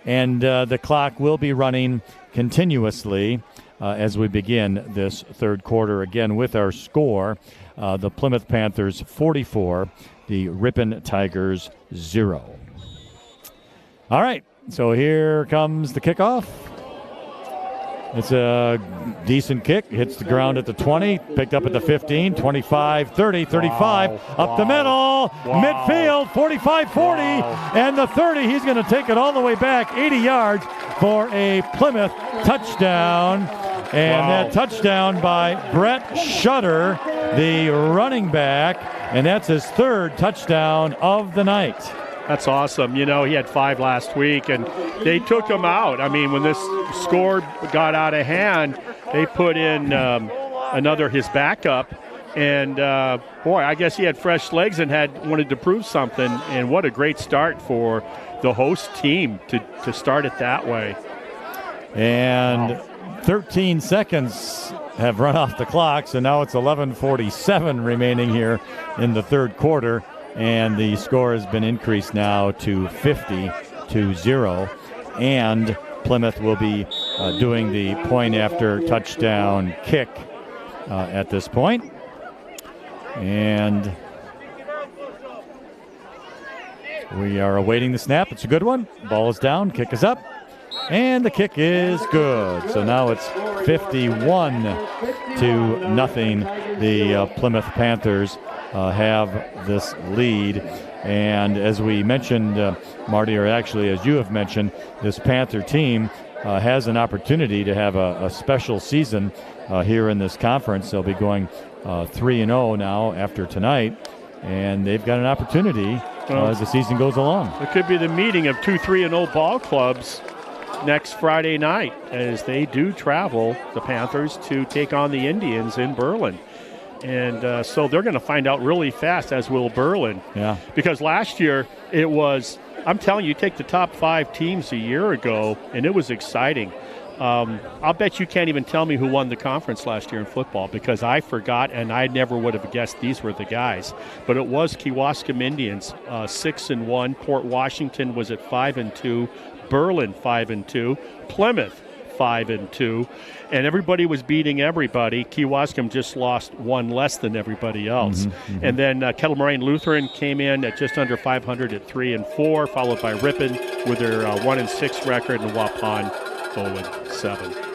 And the clock will be running continuously as we begin this third quarter. Again, with our score, the Plymouth Panthers 44, the Ripon Tigers 0. All right, so here comes the kickoff. It's a decent kick. Hits the ground at the 20, picked up at the 15, 25, 30, 35, up the middle, midfield, 45, 40, and the 30. He's going to take it all the way back, 80 yards for a Plymouth touchdown. And that touchdown by Brett Shutter, the running back, and that's his third touchdown of the night. That's awesome. You know, he had 5 last week, and they took him out. I mean, when this score got out of hand, they put in his backup. And, boy, I guess he had fresh legs and wanted to prove something. And what a great start for the host team to start it that way. And 13 seconds have run off the clock, so now it's 11:47 remaining here in the third quarter. And the score has been increased now to 50-0. And Plymouth will be doing the point after touchdown kick at this point. And we are awaiting the snap. It's a good one. Ball is down. Kick is up. And the kick is good. So now it's 51-0. The Plymouth Panthers have this lead. And as we mentioned, Marty, or actually as you have mentioned, this Panther team has an opportunity to have a special season here in this conference. They'll be going 3-0 now after tonight, and they've got an opportunity as the season goes along. It could be the meeting of 2 3-0 ball clubs next Friday night, as they do travel, the Panthers, to take on the Indians in Berlin. And so they're going to find out really fast, as will Berlin. Yeah. Because last year it was, I'm telling you, take the top 5 teams a year ago, and it was exciting. I'll bet you can't even tell me who won the conference last year in football, because I forgot, and I never would have guessed these were the guys. But it was Kewaskum Indians, 6-1. Port Washington was at 5-2. Berlin 5-2. Plymouth 5-2, and everybody was beating everybody. Kewaskum just lost one less than everybody else. And then Kettle Moraine Lutheran came in at just under 500 at 3-4, followed by Ripon with their 1-6 record, and Waupun 0-7.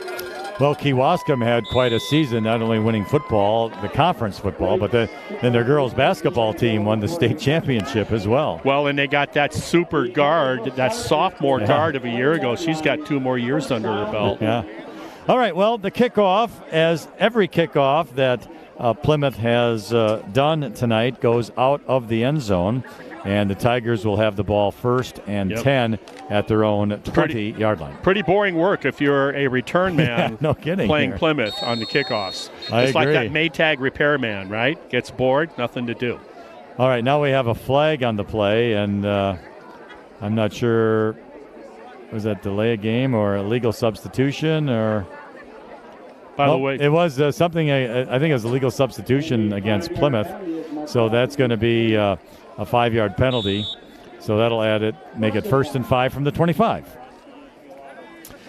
Well, Kewaskum had quite a season, not only winning football, the conference football, but then their girls basketball team won the state championship as well. Well, and they got that super guard, that sophomore guard of a year ago. She's got 2 more years under her belt. Yeah. All right, well, the kickoff, as every kickoff that Plymouth has done tonight, goes out of the end zone. And the Tigers will have the ball first and 10 at their own 20-yard line. Pretty boring work if you're a return man no kidding playing here. Plymouth on the kickoffs. I it's agree. like that Maytag repairman, right? Gets bored, nothing to do. All right, now we have a flag on the play, and I'm not sure, was that delay a game or illegal substitution or... By the way, it was something, I think it was a legal substitution against Plymouth, so that's going to be a 5-yard penalty. So that'll make it 1st and 5 from the 25.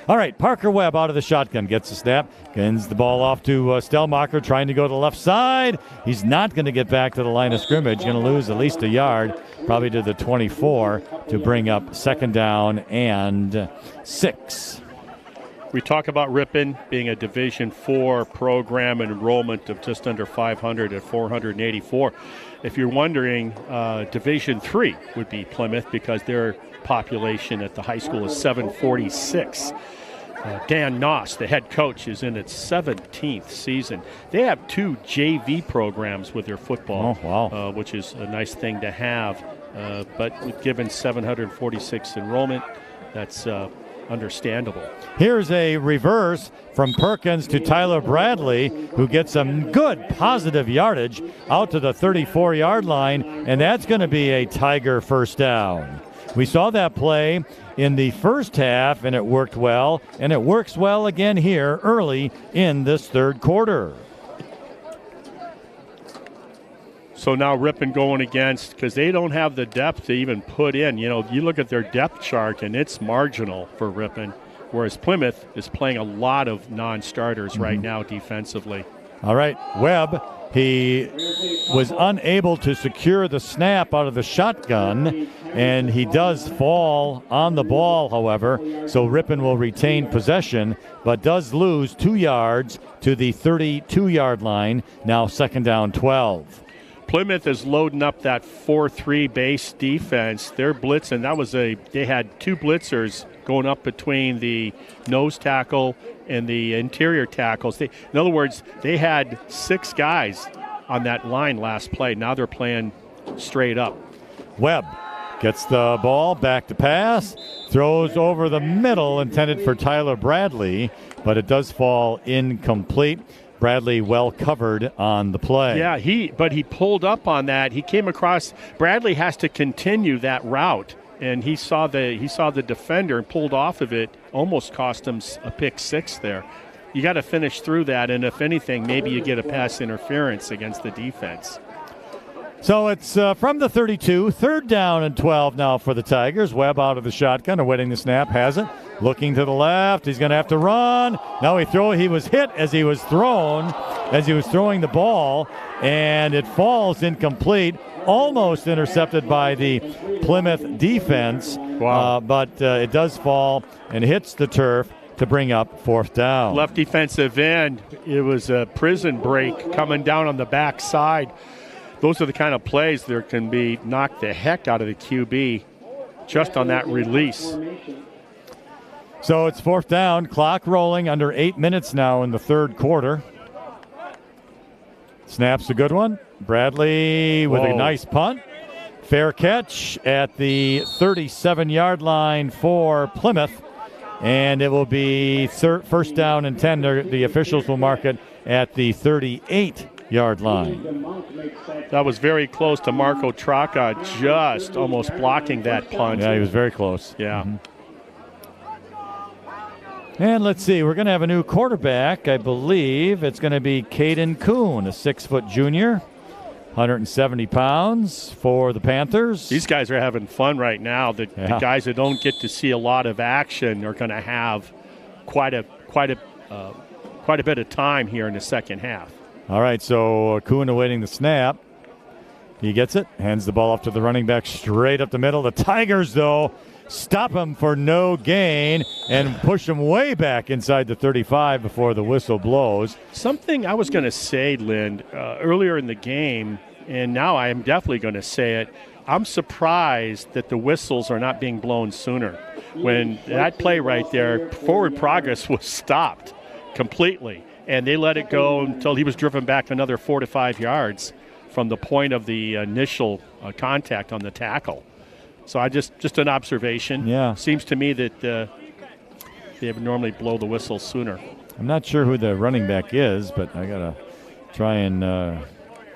All right, Parker Webb out of the shotgun, gets the snap, gets the ball off to Stellmacher, trying to go to the left side. He's not going to get back to the line of scrimmage, going to lose at least a yard, probably to the 24, to bring up 2nd down and 6. we talk about Ripon being a Division IV program, and enrollment of just under 500 at 484. If you're wondering, Division III would be Plymouth because their population at the high school is 746. Dan Noss, the head coach, is in its 17th season. They have 2 JV programs with their football, which is a nice thing to have. But given 746 enrollment, that's understandable. Here's a reverse from Perkins to Tyler Bradley, who gets some good positive yardage out to the 34-yard line, and that's going to be a Tiger first down. We saw that play in the first half, and it worked well, and it works well again here early in this third quarter. So now Ripon going against, because they don't have the depth to even put in. You know, you look at their depth chart, and it's marginal for Ripon, whereas Plymouth is playing a lot of non-starters right now defensively. All right, Webb, he was unable to secure the snap out of the shotgun, and he does fall on the ball, however, so Ripon will retain possession, but does lose 2 yards to the 32-yard line, now 2nd down 12. Plymouth is loading up that 4-3 base defense. They're blitzing. They had 2 blitzers going up between the nose tackle and the interior tackles. In other words, they had 6 guys on that line last play. Now they're playing straight up. Webb gets the ball back to pass, throws over the middle, intended for Tyler Bradley, but it does fall incomplete. Bradley well covered on the play. Yeah, he pulled up on that. He came across. Bradley has to continue that route, and he saw the defender and pulled off of it. Almost cost him a pick 6 there. You got to finish through that, and if anything, maybe you get a pass interference against the defense. So it's from the 32, 3rd down and 12 now for the Tigers. Webb out of the shotgun, awaiting the snap, has it. Looking to the left, he's going to have to run. Now he was hit as he was throwing the ball, and it falls incomplete, almost intercepted by the Plymouth defense. Wow. But it does fall and hits the turf to bring up 4th down. Left defensive end, it was a prison break coming down on the backside. Those are the kind of plays that can be knocked the heck out of the QB just on that release. So it's 4th down, clock rolling, under 8 minutes now in the third quarter. Snap's a good one. Bradley with a nice punt. Fair catch at the 37-yard line for Plymouth. And it will be 1st down and 10. The officials will mark it at the 38-yard line. That was very close to Marco Traca, just almost blocking that punt. Yeah, he was very close. Yeah. Mm-hmm. And let's see, we're going to have a new quarterback. I believe it's going to be Caden Kuhn, a 6-foot junior, 170 pounds for the Panthers. These guys are having fun right now. The guys that don't get to see a lot of action are going to have quite quite a bit of time here in the second half. All right, so Kuhn awaiting the snap. He gets it, hands the ball off to the running back straight up the middle. The Tigers, though, stop him for no gain and push him way back inside the 35 before the whistle blows. Something I was going to say, Lynn, earlier in the game, and now I am definitely going to say it, I'm surprised that the whistles are not being blown sooner. When that play right there, forward progress was stopped completely, and they let it go until he was driven back another 4 to 5 yards from the point of the initial contact on the tackle. So I just an observation. Yeah. Seems to me that they would normally blow the whistle sooner. I'm not sure who the running back is, but I got to try and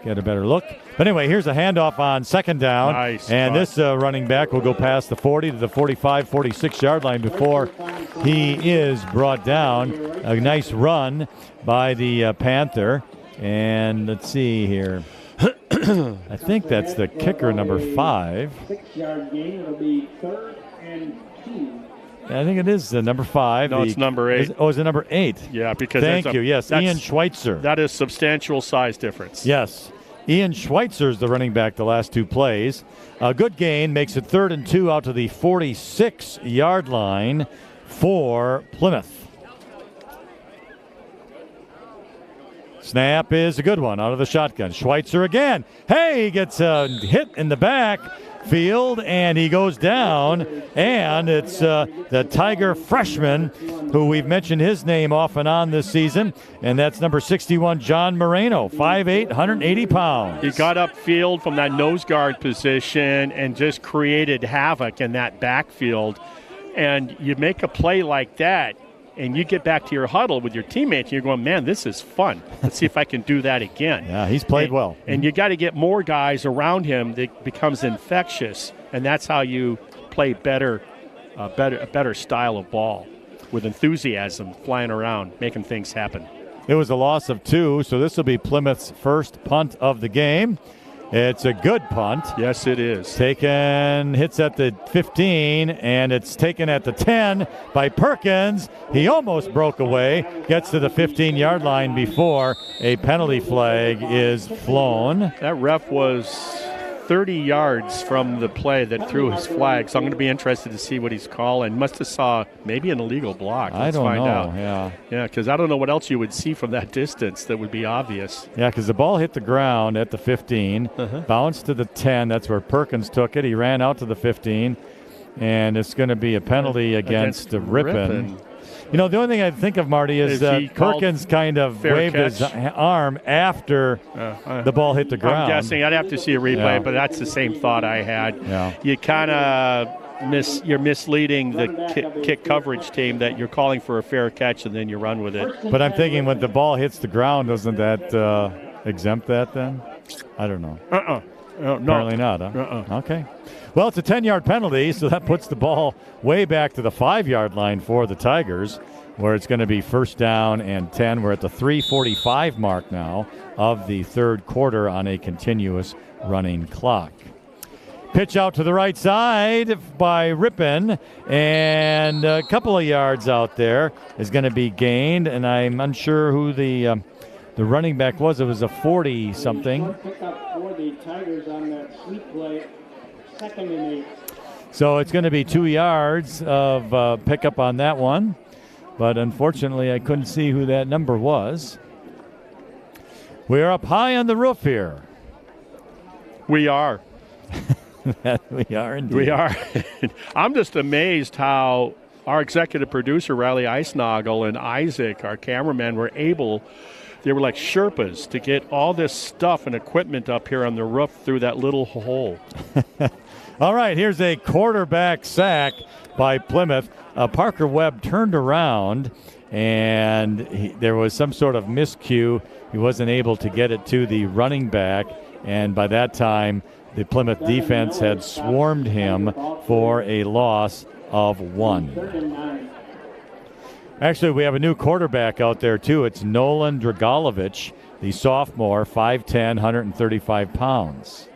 get a better look. But anyway, here's a handoff on second down. Nice. And this running back will go past the 40 to the 45, 46-yard line before he is brought down. A nice run by the Panther. And let's see here. I think that's the kicker, number 5. 6-yard gain. It'll be 3rd and 2. I think it is number 5. No, it's number 8. Is it number 8? Yeah, because Thank you. Yes, Ian Schweitzer. That is substantial size difference. Yes. Ian Schweitzer's the running back the last 2 plays. A good gain makes it 3rd and 2 out to the 46-yard line for Plymouth. Snap is a good one out of the shotgun. Schweitzer again. Hey, he gets hit in the back field, and he goes down. And it's the Tiger freshman, who we've mentioned his name off and on this season, and that's number 61, John Moreno, 5'8", 180 pounds. He got upfield from that nose guard position and just created havoc in that backfield. And you make a play like that, and you get back to your huddle with your teammates, and you're going, man, this is fun. Let's see if I can do that again. Yeah, he's played well. And you got to get more guys around him that becomes infectious, and that's how you play a better style of ball with enthusiasm, flying around, making things happen. It was a loss of 2, so this will be Plymouth's first punt of the game. It's a good punt. Yes, it is. Taken, hits at the 15, and it's taken at the 10 by Perkins. He almost broke away, gets to the 15-yard line before a penalty flag is flown. That ref was 30 yards from the play that threw his flag, so I'm going to be interested to see what he's calling. Must have saw maybe an illegal block. Let's find out. Yeah, because I don't know what else you would see from that distance that would be obvious. Yeah, because the ball hit the ground at the 15, bounced to the 10. That's where Perkins took it. He ran out to the 15, and it's going to be a penalty against Ripon. You know, the only thing I think of, Marty, is that Perkins kind of waved his arm after the ball hit the ground. I'm guessing. I'd have to see a replay, but that's the same thought I had. Yeah. You kind of you're misleading the kick coverage team that you're calling for a fair catch and then you run with it. But I'm thinking when the ball hits the ground, doesn't that exempt that then? I don't know. No. Apparently not, huh? Okay. Well, it's a 10-yard penalty, so that puts the ball way back to the 5-yard line for the Tigers, where it's going to be first down and 10. We're at the 3:45 mark now of the third quarter on a continuous running clock. Pitch out to the right side by Ripon, and a couple of yards out there is going to be gained, and I'm unsure who the running back was. It was a 40-something. Pickup for the Tigers on that sweep play. 2nd and 8. So it's going to be 2 yards of pickup on that one. But unfortunately, I couldn't see who that number was. We're up high on the roof here. We are. We are indeed. We are. I'm just amazed how our executive producer, Riley Eisnagel, and Isaac, our cameraman, were able – they were like Sherpas to get all this stuff and equipment up here on the roof through that little hole. All right, here's a quarterback sack by Plymouth. Parker Webb turned around, and there was some sort of miscue. He wasn't able to get it to the running back, and by that time, the Plymouth defense had swarmed him for a loss of 1. 3rd and 9. Actually, we have a new quarterback out there, too. It's Nolan Dragalovic, the sophomore, 5'10", 135 pounds.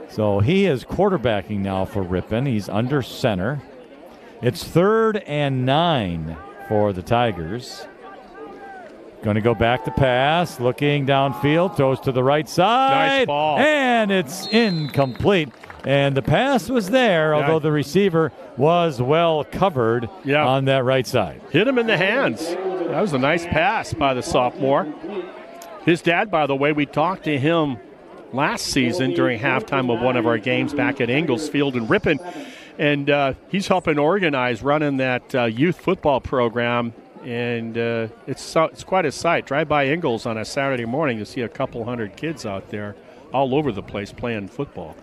So he is quarterbacking now for Ripon. He's under center. It's 3rd and 9 for the Tigers. Going to go back to pass, looking downfield, throws to the right side. Nice ball. And it's incomplete. And the pass was there, although the receiver was well covered on that right side. Hit him in the hands. That was a nice pass by the sophomore. His dad, by the way, we talked to him last season during halftime of one of our games back at Ingalls Field in Ripon. And he's helping organize running that youth football program. And it's quite a sight. Drive by Ingalls on a Saturday morning to see a couple hundred kids out there all over the place playing football.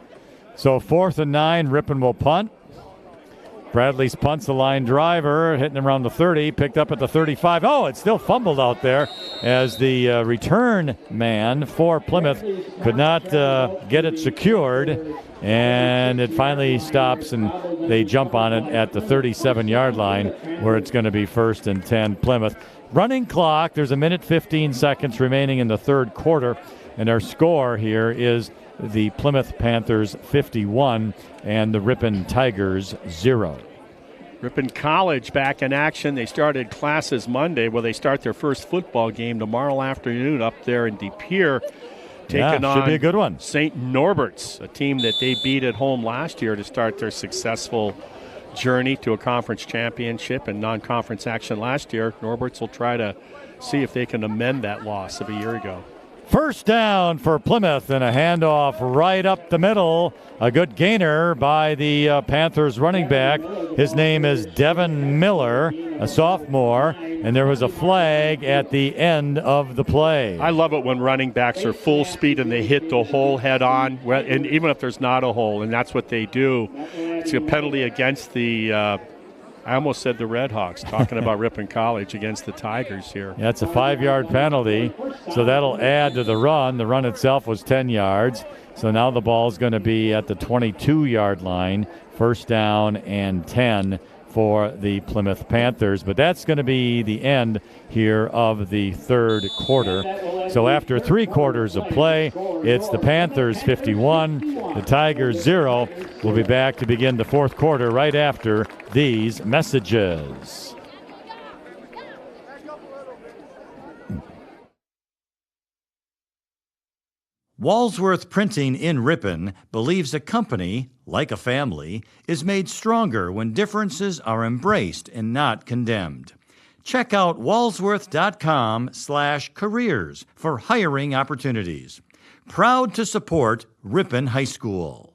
So 4th and 9, Ripon will punt. Bradley's punt's a line driver, hitting around the 30, picked up at the 35. Oh, it's still fumbled out there as the return man for Plymouth could not get it secured. And it finally stops, and they jump on it at the 37-yard line where it's going to be 1st and 10 Plymouth. Running clock, there's a minute 15 seconds remaining in the third quarter, and our score here is the Plymouth Panthers 51 and the Ripon Tigers 0. Ripon College back in action. They started classes Monday. Well, they start their first football game tomorrow afternoon up there in De Pere. Taking on should be a good one. St. Norbert's, a team that they beat at home last year to start their successful journey to a conference championship and non-conference action last year. Norbert's will try to see if they can amend that loss of a year ago. First down for Plymouth and a handoff right up the middle. A good gainer by the Panthers running back. His name is Devin Miller, a sophomore, and there was a flag at the end of the play. I love it when running backs are full speed and they hit the hole head on, and even if there's not a hole, and that's what they do. It's a penalty against the I almost said the Red Hawks, talking about Ripon College against the Tigers here. Yeah, it's a 5-yard penalty, so that'll add to the run. The run itself was 10 yards, so now the ball's going to be at the 22-yard line, 1st down and 10 for the Plymouth Panthers. But that's going to be the end here of the third quarter. So after 3 quarters of play, it's the Panthers 51, the Tigers 0. We'll be back to begin the fourth quarter right after these messages. Walsworth Printing in Ripon believes a company, like a family, is made stronger when differences are embraced and not condemned. Check out walsworth.com/careers for hiring opportunities. Proud to support Ripon High School.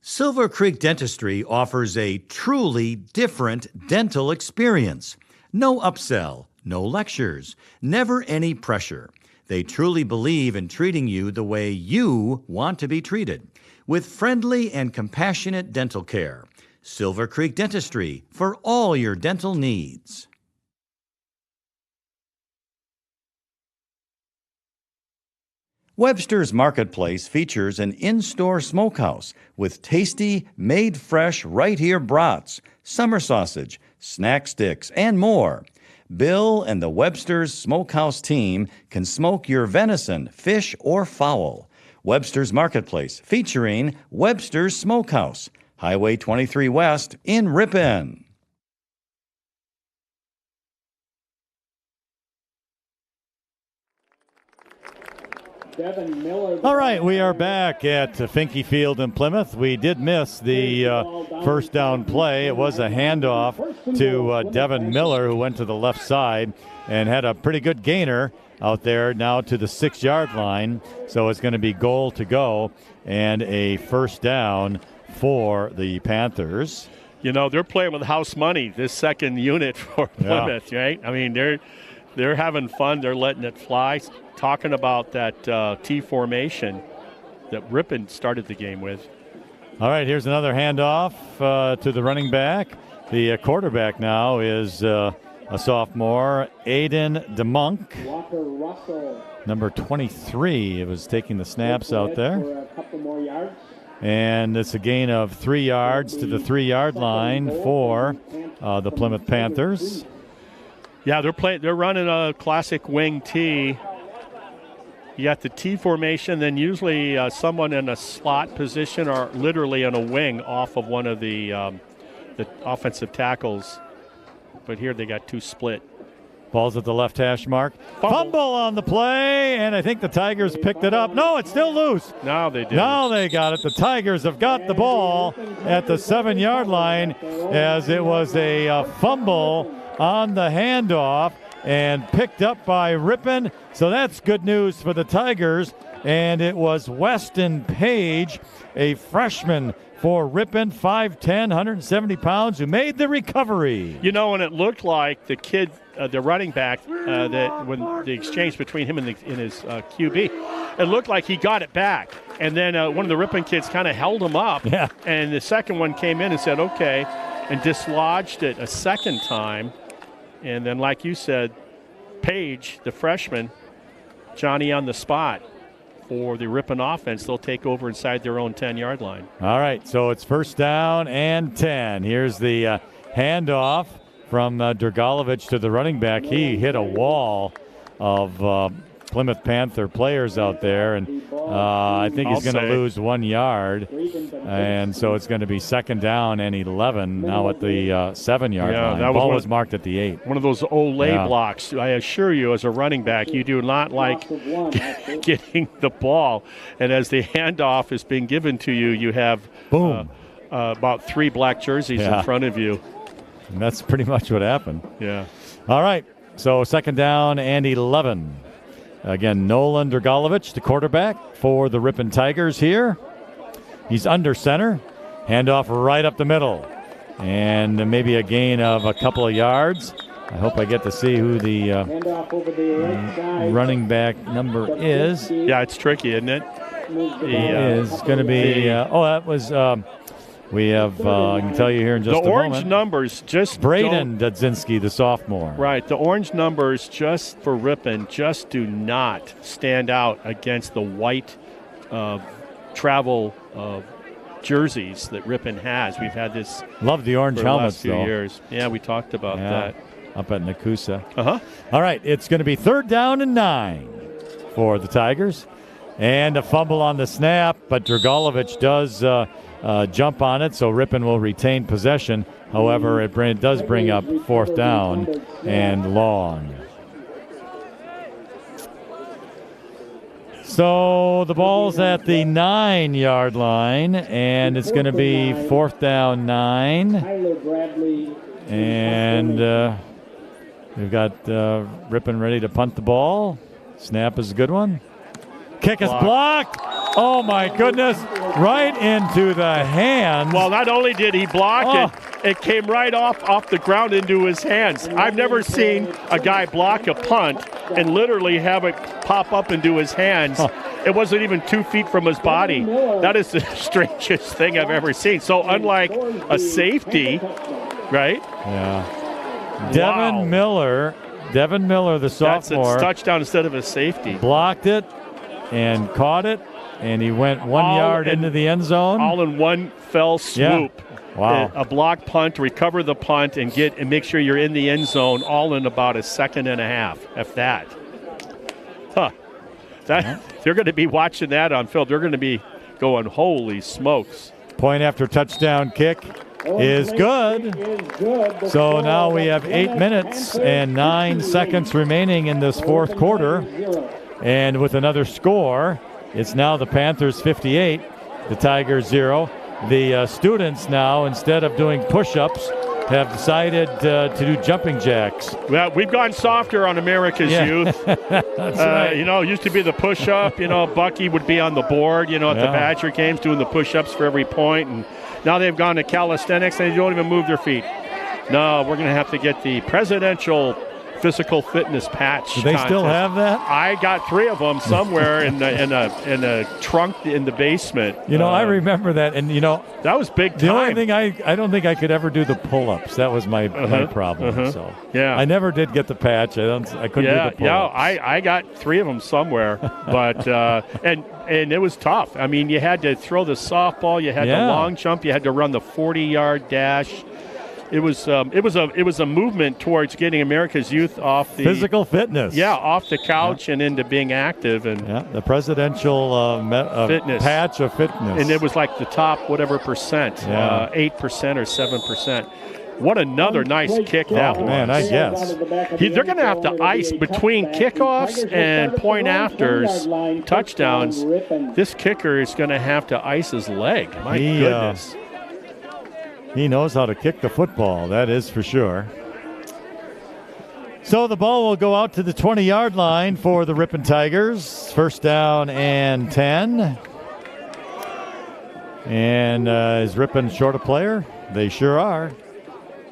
Silver Creek Dentistry offers a truly different dental experience. No upsell, no lectures, never any pressure. They truly believe in treating you the way you want to be treated, with friendly and compassionate dental care. Silver Creek Dentistry for all your dental needs. Webster's Marketplace features an in-store smokehouse with tasty, made-fresh right-here brats, summer sausage, snack sticks, and more. Bill and the Webster's Smokehouse team can smoke your venison, fish, or fowl. Webster's Marketplace featuring Webster's Smokehouse, Highway 23 West in Ripon. All right, we are back at Finke Field in Plymouth. We did miss the first down play. It was a handoff to Devin Miller, who went to the left side and had a pretty good gainer out there now to the 6-yard line. So it's going to be goal to go and a first down for the Panthers. You know, they're playing with house money, this second unit for Plymouth, right? I mean, they're having fun. They're letting it fly. Talking about that T formation that Ripon started the game with. All right, here's another handoff to the running back. The quarterback now is a sophomore, Aiden DeMonk, number 23. It was taking the snaps out there. And it's a gain of 3 yards to the 3-yard line for the Plymouth Panthers. Yeah, they're running a classic wing T. You got the T formation, then usually someone in a slot position or literally in a wing off of one of the the offensive tackles. But here they got 2 split. Ball's at the left hash mark. Fumble on the play, and I think the Tigers picked it up. No, it's still loose. Now they did. Now they got it. The Tigers have got the ball at the 7-yard line as it was a fumble on the handoff and picked up by Ripon. So that's good news for the Tigers. And it was Weston Page, a freshman for Ripon, 5'10", 170 pounds, who made the recovery. You know, and it looked like the kid, the running back, that when the exchange between him and his QB, it looked like he got it back. And then one of the Ripon kids kind of held him up. Yeah. And the second one came in and said, okay, and dislodged it a second time. And then, like you said, Page, the freshman, Johnny on the spot. For the Ripon offense, they'll take over inside their own 10-yard line. All right, so it's first down and 10. Here's the handoff from Dragalovic to the running back. He hit a wall of Plymouth Panther players out there, and I think he's going to lose 1 yard. And so it's going to be second down and 11 now at the 7-yard line. The ball was marked at the 8. One of those Olay blocks. I assure you, as a running back, you do not like getting the ball. And as the handoff is being given to you, you have about 3 black jerseys in front of you. And that's pretty much what happened. Yeah. All right, so second down and 11. Again, Nolan Dragalovic, the quarterback for the Ripon Tigers here. He's under center. Handoff right up the middle. And maybe a gain of a couple of yards. I hope I get to see who the running back number is. Yeah, it's tricky, isn't it? Is going to be, that was, we have, I can tell you here in just a moment. The orange numbers just Braden Dudzinski, the sophomore. Right, the orange numbers just for Ripon just do not stand out against the white travel jerseys that Ripon has. We've had this. Love the orange helmets, for the last few years. Yeah, we talked about that. Up at Nakusa. Uh-huh. All right, it's going to be third down and 9 for the Tigers. And a fumble on the snap, but Dragalovic does jump on it, so Ripon will retain possession. However, it does bring up fourth down and long. So the ball's at the 9-yard line, and it's going to be fourth down 9. And we've got Ripon ready to punt the ball. Snap is a good one. Kick is blocked. Oh, my goodness. Right into the hands. Well, not only did he block it, it came right off the ground into his hands. I've never seen a guy block a punt and literally have it pop up into his hands. It wasn't even 2 feet from his body. That is the strangest thing I've ever seen. So unlike a safety, right? Yeah. Devin Miller, the sophomore. That's a touchdown instead of a safety. Blocked it and caught it, and he went 1 yard into the end zone. All in one fell swoop. Yeah. Wow. A block punt, recover the punt, and make sure you're in the end zone all in about a second and a half, if that. They're going to be watching that on film. They're going to be going, holy smokes. Point after touchdown kick is good. So now we have 8 minutes and 9 seconds remaining in this fourth quarter. And with another score, it's now the Panthers 58, the Tigers 0. The students now, instead of doing push-ups, have decided to do jumping jacks. Well, we've gone softer on America's youth. That's right. Used to be the push-up. Bucky would be on the board, at the Badger games doing the push-ups for every point. And now they've gone to calisthenics and they don't even move their feet. No, we're going to have to get the presidential physical fitness patch. Do they contest. Still have that? I got 3 of them somewhere in a trunk in the basement. I remember that, and that was big time. The only thing I don't think I could ever do the pull-ups. That was my problem. So I never did get the patch. I couldn't do the pull-ups. Yeah, I got 3 of them somewhere, but and it was tough. I mean, you had to throw the softball, you had the long jump, you had to run the 40-yard dash. it was a movement towards getting America's youth off the physical fitness. Yeah, off the couch and into being active and the presidential fitness patch of fitness. And it was like the top whatever percent, 8% or 7%. What another nice kick that was. Man, I guess. They're going to have to ice between kickoffs and point afters, touchdowns. This kicker is going to have to ice his leg. My goodness. He knows how to kick the football, that is for sure. So the ball will go out to the 20-yard line for the Ripon Tigers. First down and 10. And is Ripon short a player? They sure are.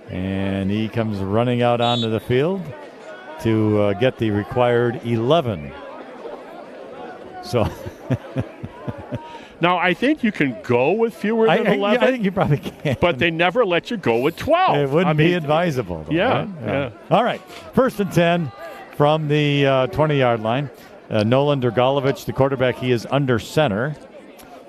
And he comes running out onto the field to get the required 11. So now, I think you can go with fewer than 11. I think you probably can. But they never let you go with 12. It wouldn't be advisable. Though, yeah, right? yeah. All right. First and 10 from the 20-yard line. Nolan Dragalovic, the quarterback, he is under center.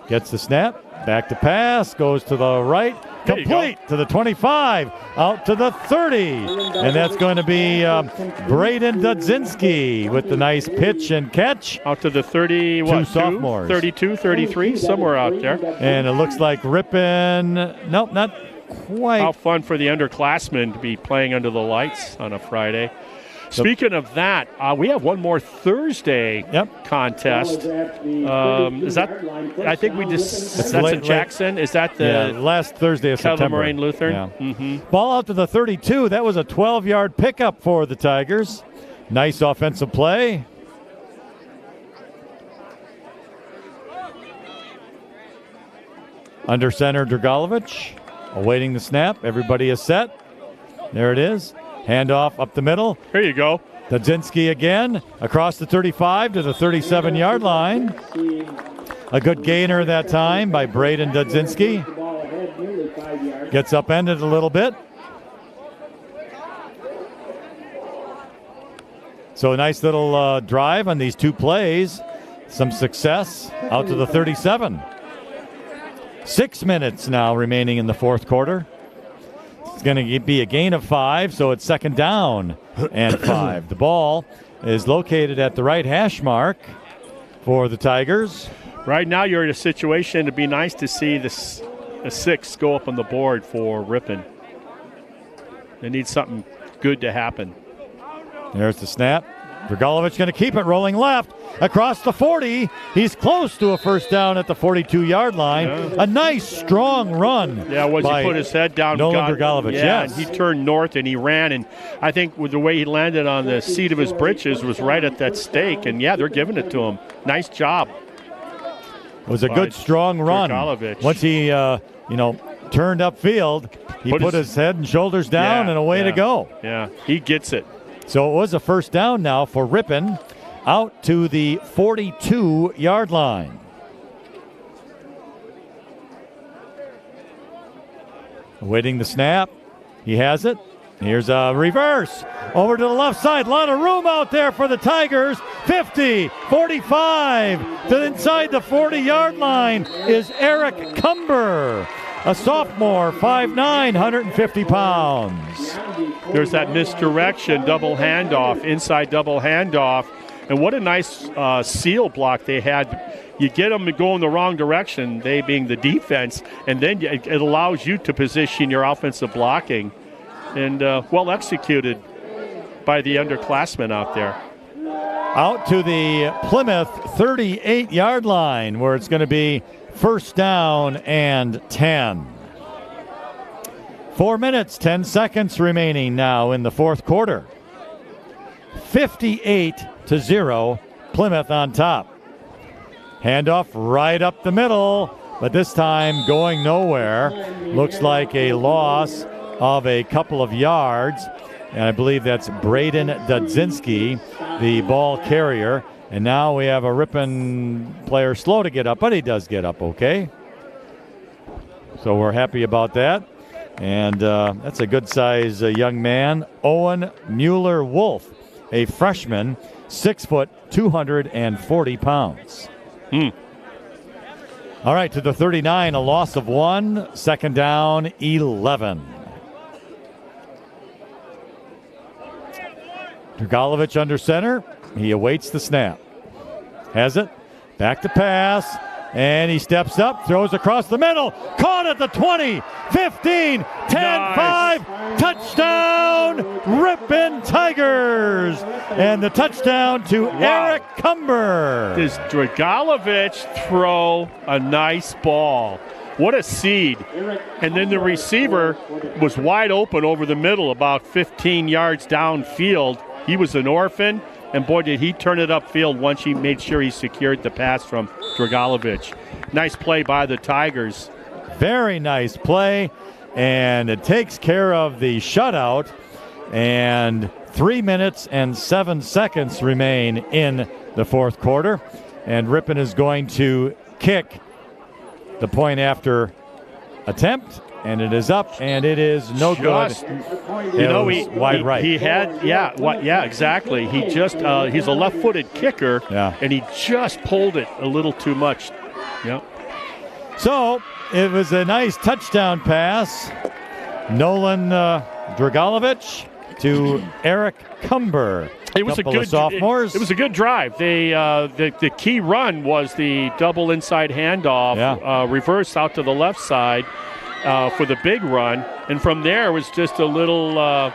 Gets the snap. Back to pass. Goes to the right. Complete to the 25, out to the 30. And that's going to be Braden Dudzinski with the nice pitch and catch. Out to the 30, Two sophomores. 32, 33, somewhere out there. And it looks like Ripon, nope, not quite. How fun for the underclassmen to be playing under the lights on a Friday. Speaking of that, we have one more Thursday contest. Is that? I think we just. That's in Jackson. Is that the last Thursday of September? Moraine Lutheran. Yeah. Mm-hmm. Ball out to the 32. That was a 12-yard pickup for the Tigers. Nice offensive play. Under center, Dragalovic awaiting the snap. Everybody is set. There it is. Handoff up the middle. Here you go. Dudzinski again across the 35 to the 37-yard line. A good gainer that time by Braden Dudzinski. Gets upended a little bit. So a nice little drive on these two plays. Some success out to the 37. 6 minutes now remaining in the fourth quarter. It's going to be a gain of 5, so it's second down and 5. The ball is located at the right hash mark for the Tigers. Right now you're in a situation to be nice to see a 6 go up on the board for Ripon. They need something good to happen. There's the snap. Dragalovic going to keep it rolling left across the 40. He's close to a first down at the 42-yard line. Yeah. A nice, strong run. Yeah, he put his head down. Nolan Dragalovic, yes. And he turned north and he ran. And I think with the way he landed on the seat of his britches was right at that stake. And, they're giving it to him. Nice job. It was a good, strong run. Dragalovic. Once he, turned upfield, he put his head and shoulders down and away to go. Yeah, he gets it. So it was a first down now for Ripon out to the 42-yard line. Awaiting the snap. He has it. Here's a reverse. Over to the left side. A lot of room out there for the Tigers. 50, 45. To inside the 40-yard line is Eric Cumber. A sophomore, 5'9", 150 pounds. There's that misdirection, double handoff, inside double handoff. And what a nice seal block they had. You get them to go in the wrong direction, they being the defense, and then it allows you to position your offensive blocking. And well executed by the underclassmen out there. Out to the Plymouth 38-yard line where it's going to be first down and 10. 4 minutes, 10 seconds remaining now in the fourth quarter. 58-0, Plymouth on top. Handoff right up the middle, but this time going nowhere. Looks like a loss of a couple of yards. And I believe that's Braden Dudzinski, the ball carrier. And now we have a Ripon player slow to get up, but he does get up okay. So we're happy about that. And that's a good-size young man, Owen Mueller-Wolf, a freshman, 6 foot, 240 pounds. All right, to the 39, a loss of 1, second down, 11. Dragalovich under center. He awaits the snap. Has it. Back to pass. And he steps up, throws across the middle. Caught at the 20, 15, 10, Nice. 5. Touchdown, Ripon Tigers. And the touchdown to Eric Cumber. Does Dragalovich throw a nice ball? What a seed. And then the receiver was wide open over the middle, about 15 yards downfield. He was an orphan, and boy, did he turn it upfield once he made sure he secured the pass from Dragalovich. Nice play by the Tigers. Very nice play, and it takes care of the shutout. And 3 minutes and 7 seconds remain in the fourth quarter. And Ripon is going to kick the point after attempt, and it is up, and it is no good. You know, wide right. He had, yeah, exactly. He just, he's a left-footed kicker, and he just pulled it a little too much. Yeah. So it was a nice touchdown pass. Nolan Dragalovich to Eric Cumber. It was a good sophomores. It was a good drive. They the key run was the double inside handoff, reverse out to the left side for the big run, and from there was just a little a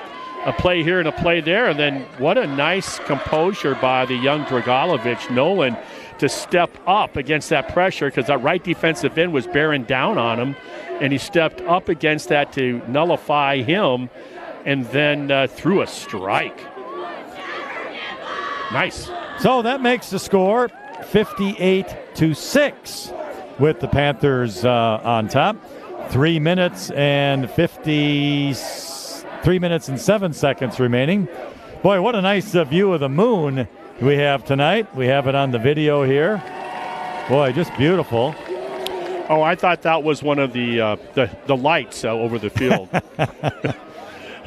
play here and a play there, and then what a nice composure by the young Dragalovich, Nolan, to step up against that pressure because that right defensive end was bearing down on him, and he stepped up against that to nullify him, and then threw a strike. Nice. So that makes the score 58-6 with the Panthers on top. 3 minutes and 3 minutes and 7 seconds remaining. Boy, what a nice view of the moon we have tonight. We have it on the video here. Boy, just beautiful. Oh, I thought that was one of the lights over the field.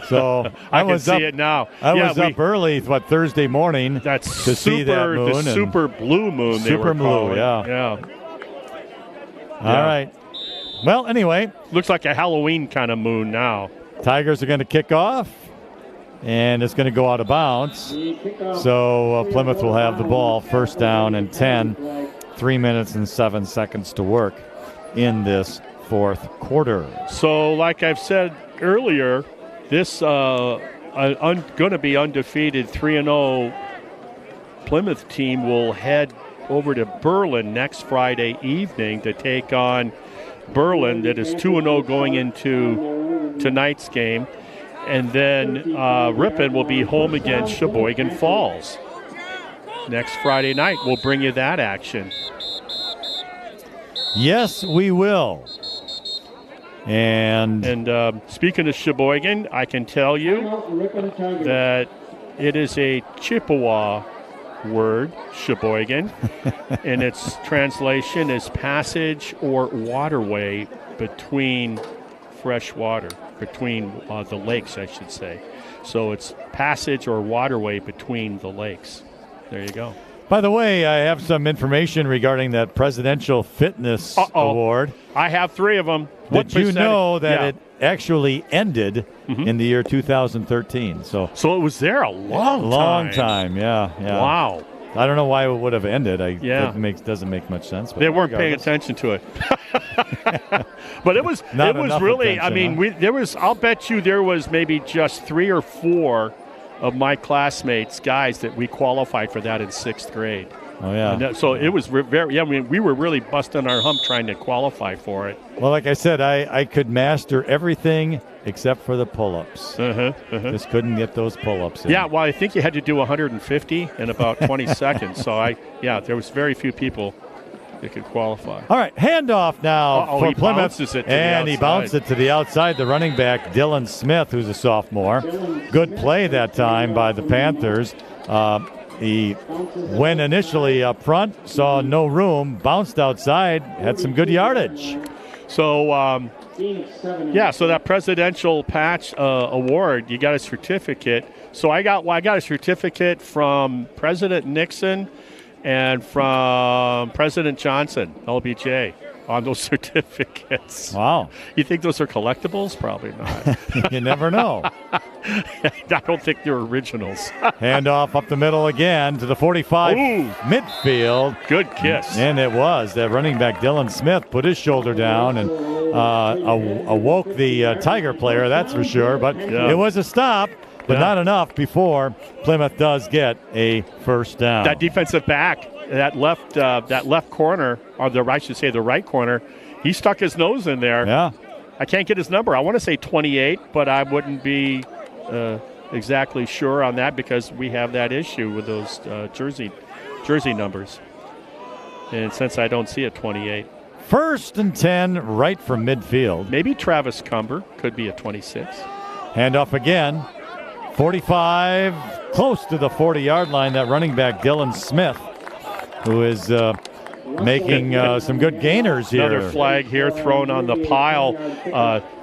So I can see it now. I was up early, Thursday morning to see that moon. The super blue moon. Super blue, yeah. All right. Well, anyway. Looks like a Halloween kind of moon now. Tigers are going to kick off, and it's going to go out of bounds. So Plymouth will have the ball, first down and 10. 3 minutes and 7 seconds to work in this fourth quarter. So, like I've said earlier, this going to be undefeated 3-0 Plymouth team will head over to Berlin next Friday evening to take on Berlin that is 2-0 going into tonight's game. And then Ripon will be home against Sheboygan Falls next Friday night. We'll bring you that action. Yes, we will. And speaking of Sheboygan, I can tell you that it is a Chippewa word, Sheboygan, and its translation is passage or waterway between fresh water, between the lakes, I should say. So it's passage or waterway between the lakes. There you go. By the way, I have some information regarding that Presidential Fitness Award. I have 3 of them. Did you know that it actually ended in the year 2013? So it was there a long time. Yeah. Wow. I don't know why it would have ended. It doesn't make much sense. But they weren't paying attention to it. But it was really. Attention, I'll bet you there was maybe just 3 or 4 of my classmates, guys, that we qualified for that in 6th grade. Oh, yeah. So it was very, we were really busting our hump trying to qualify for it. Well, like I said, I could master everything except for the pull-ups. Just couldn't get those pull-ups in. Yeah, well, I think you had to do 150 in about 20 seconds. So, there was very few people that could qualify. All right, handoff now for Plymouth. He bounced it to the outside. The running back, Dylan Smith, who's a sophomore. Good play that time by the Panthers. He went initially up front, saw no room, bounced outside, had some good yardage. So, so that Presidential Patch Award, you got a certificate. So I got a certificate from President Nixon and from President Johnson, LBJ, on those certificates. Wow. You think those are collectibles? Probably not. You never know. I don't think they're originals. Handoff up the middle again to the 45 Ooh. midfield. Good kiss. And it was. That running back Dylan Smith put his shoulder down and awoke the Tiger player, that's for sure. But it was a stop, but not enough before Plymouth does get a first down. That defensive back, that left corner, or I should say the right corner, he stuck his nose in there. Yeah. I can't get his number. I want to say 28, but I wouldn't be exactly sure on that because we have that issue with those jersey numbers. And since I don't see a 28. 1st and 10 right from midfield. Maybe Travis Cumber could be a 26. Handoff again. 45, close to the 40-yard line. That running back Dylan Smith, who is making some good gainers here. Another flag here thrown on the pile,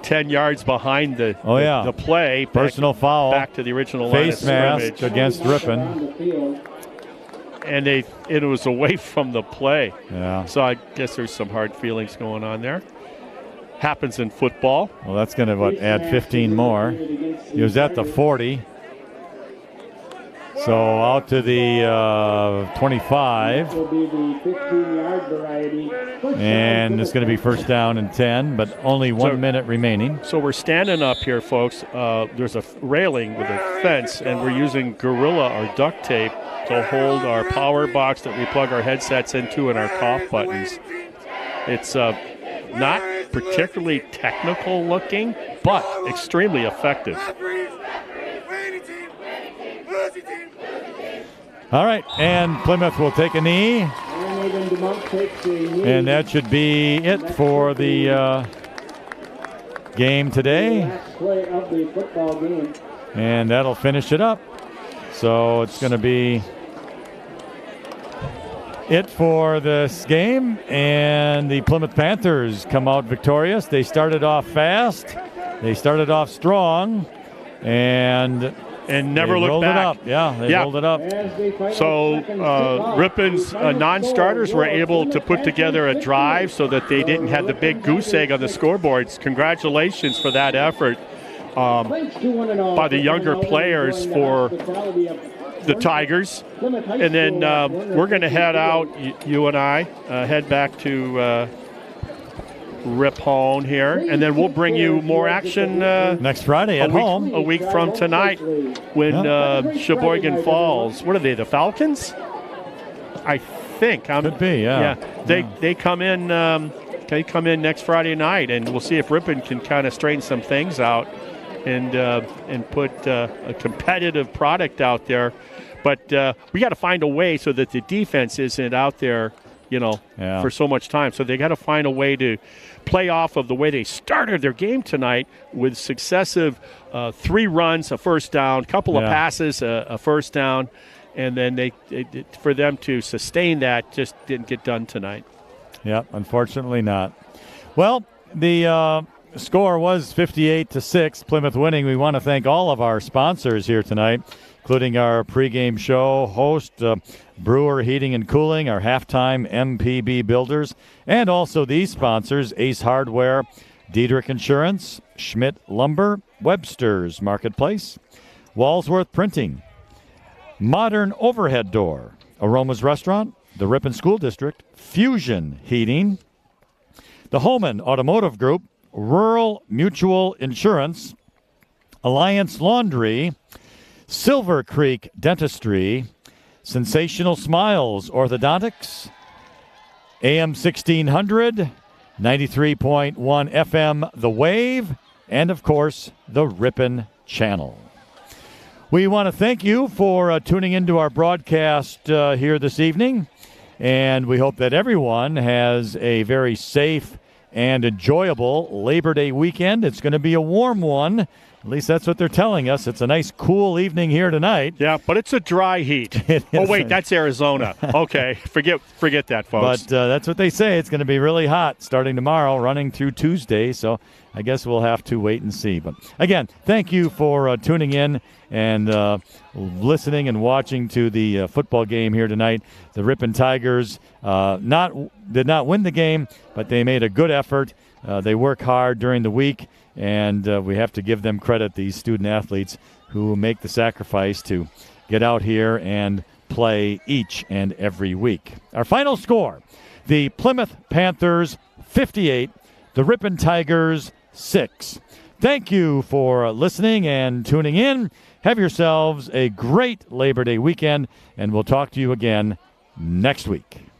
10 yards behind the play. Personal foul. Back to the original line of face mask scrimmage against Ripon. And it was away from the play. Yeah. So I guess there's some hard feelings going on there. Happens in football. Well, that's going to add 15 more. He was at the 40. So out to the 25. And it's going to be first down and 10, but only 1 minute remaining. So we're standing up here, folks. There's a railing with a fence, and we're using Gorilla or duct tape to hold our power box that we plug our headsets into and our cough buttons. It's not particularly technical looking, but extremely effective. All right, and Plymouth will take a knee. And that should be it for the game today. And that'll finish it up. So it's going to be it for this game. And the Plymouth Panthers come out victorious. They started off fast. They started off strong. And never looked back. They rolled it up. So Ripon's non-starters were able to put together a drive so that they didn't have the big goose egg on the scoreboards. Congratulations for that effort by the younger players for the Tigers. And then we're going to head out, you and I, head back to Ripon here, and then we'll bring you more action next Friday at home. A week from tonight when Sheboygan Falls. What are they, the Falcons? I think. Could be, yeah. They come in. They come in next Friday night, and we'll see if Ripon can kind of straighten some things out and put a competitive product out there. But we got to find a way so that the defense isn't out there, for so much time. So they got to find a way to play off of the way they started their game tonight with successive 3 runs, a first down, couple of passes, a first down, and then for them to sustain that just didn't get done tonight. Yeah, unfortunately not. Well, the score was 58-6, Plymouth winning. We want to thank all of our sponsors here tonight, including our pregame show host, Brewer Heating and Cooling, our halftime MPB Builders, and also these sponsors, Ace Hardware, Diedrich Insurance, Schmidt Lumber, Webster's Marketplace, Walsworth Printing, Modern Overhead Door, Aroma's Restaurant, the Ripon School District, Fusion Heating, the Holman Automotive Group, Rural Mutual Insurance, Alliance Laundry, Silver Creek Dentistry, Sensational Smiles Orthodontics, AM 1600, 93.1 FM The Wave, and of course, the Ripon Channel. We want to thank you for tuning into our broadcast here this evening, and we hope that everyone has a very safe and enjoyable Labor Day weekend. It's going to be a warm one. At least that's what they're telling us. It's a nice, cool evening here tonight. Yeah, but it's a dry heat. Oh, wait, that's Arizona. Okay, forget that, folks. But that's what they say. It's going to be really hot starting tomorrow, running through Tuesday. So I guess we'll have to wait and see. But, again, thank you for tuning in and listening and watching to the football game here tonight. The Ripon Tigers did not win the game, but they made a good effort. They work hard during the week, And we have to give them credit, these student athletes who make the sacrifice to get out here and play each and every week. Our final score, the Plymouth Panthers 58, the Ripon Tigers 6. Thank you for listening and tuning in. Have yourselves a great Labor Day weekend, and we'll talk to you again next week.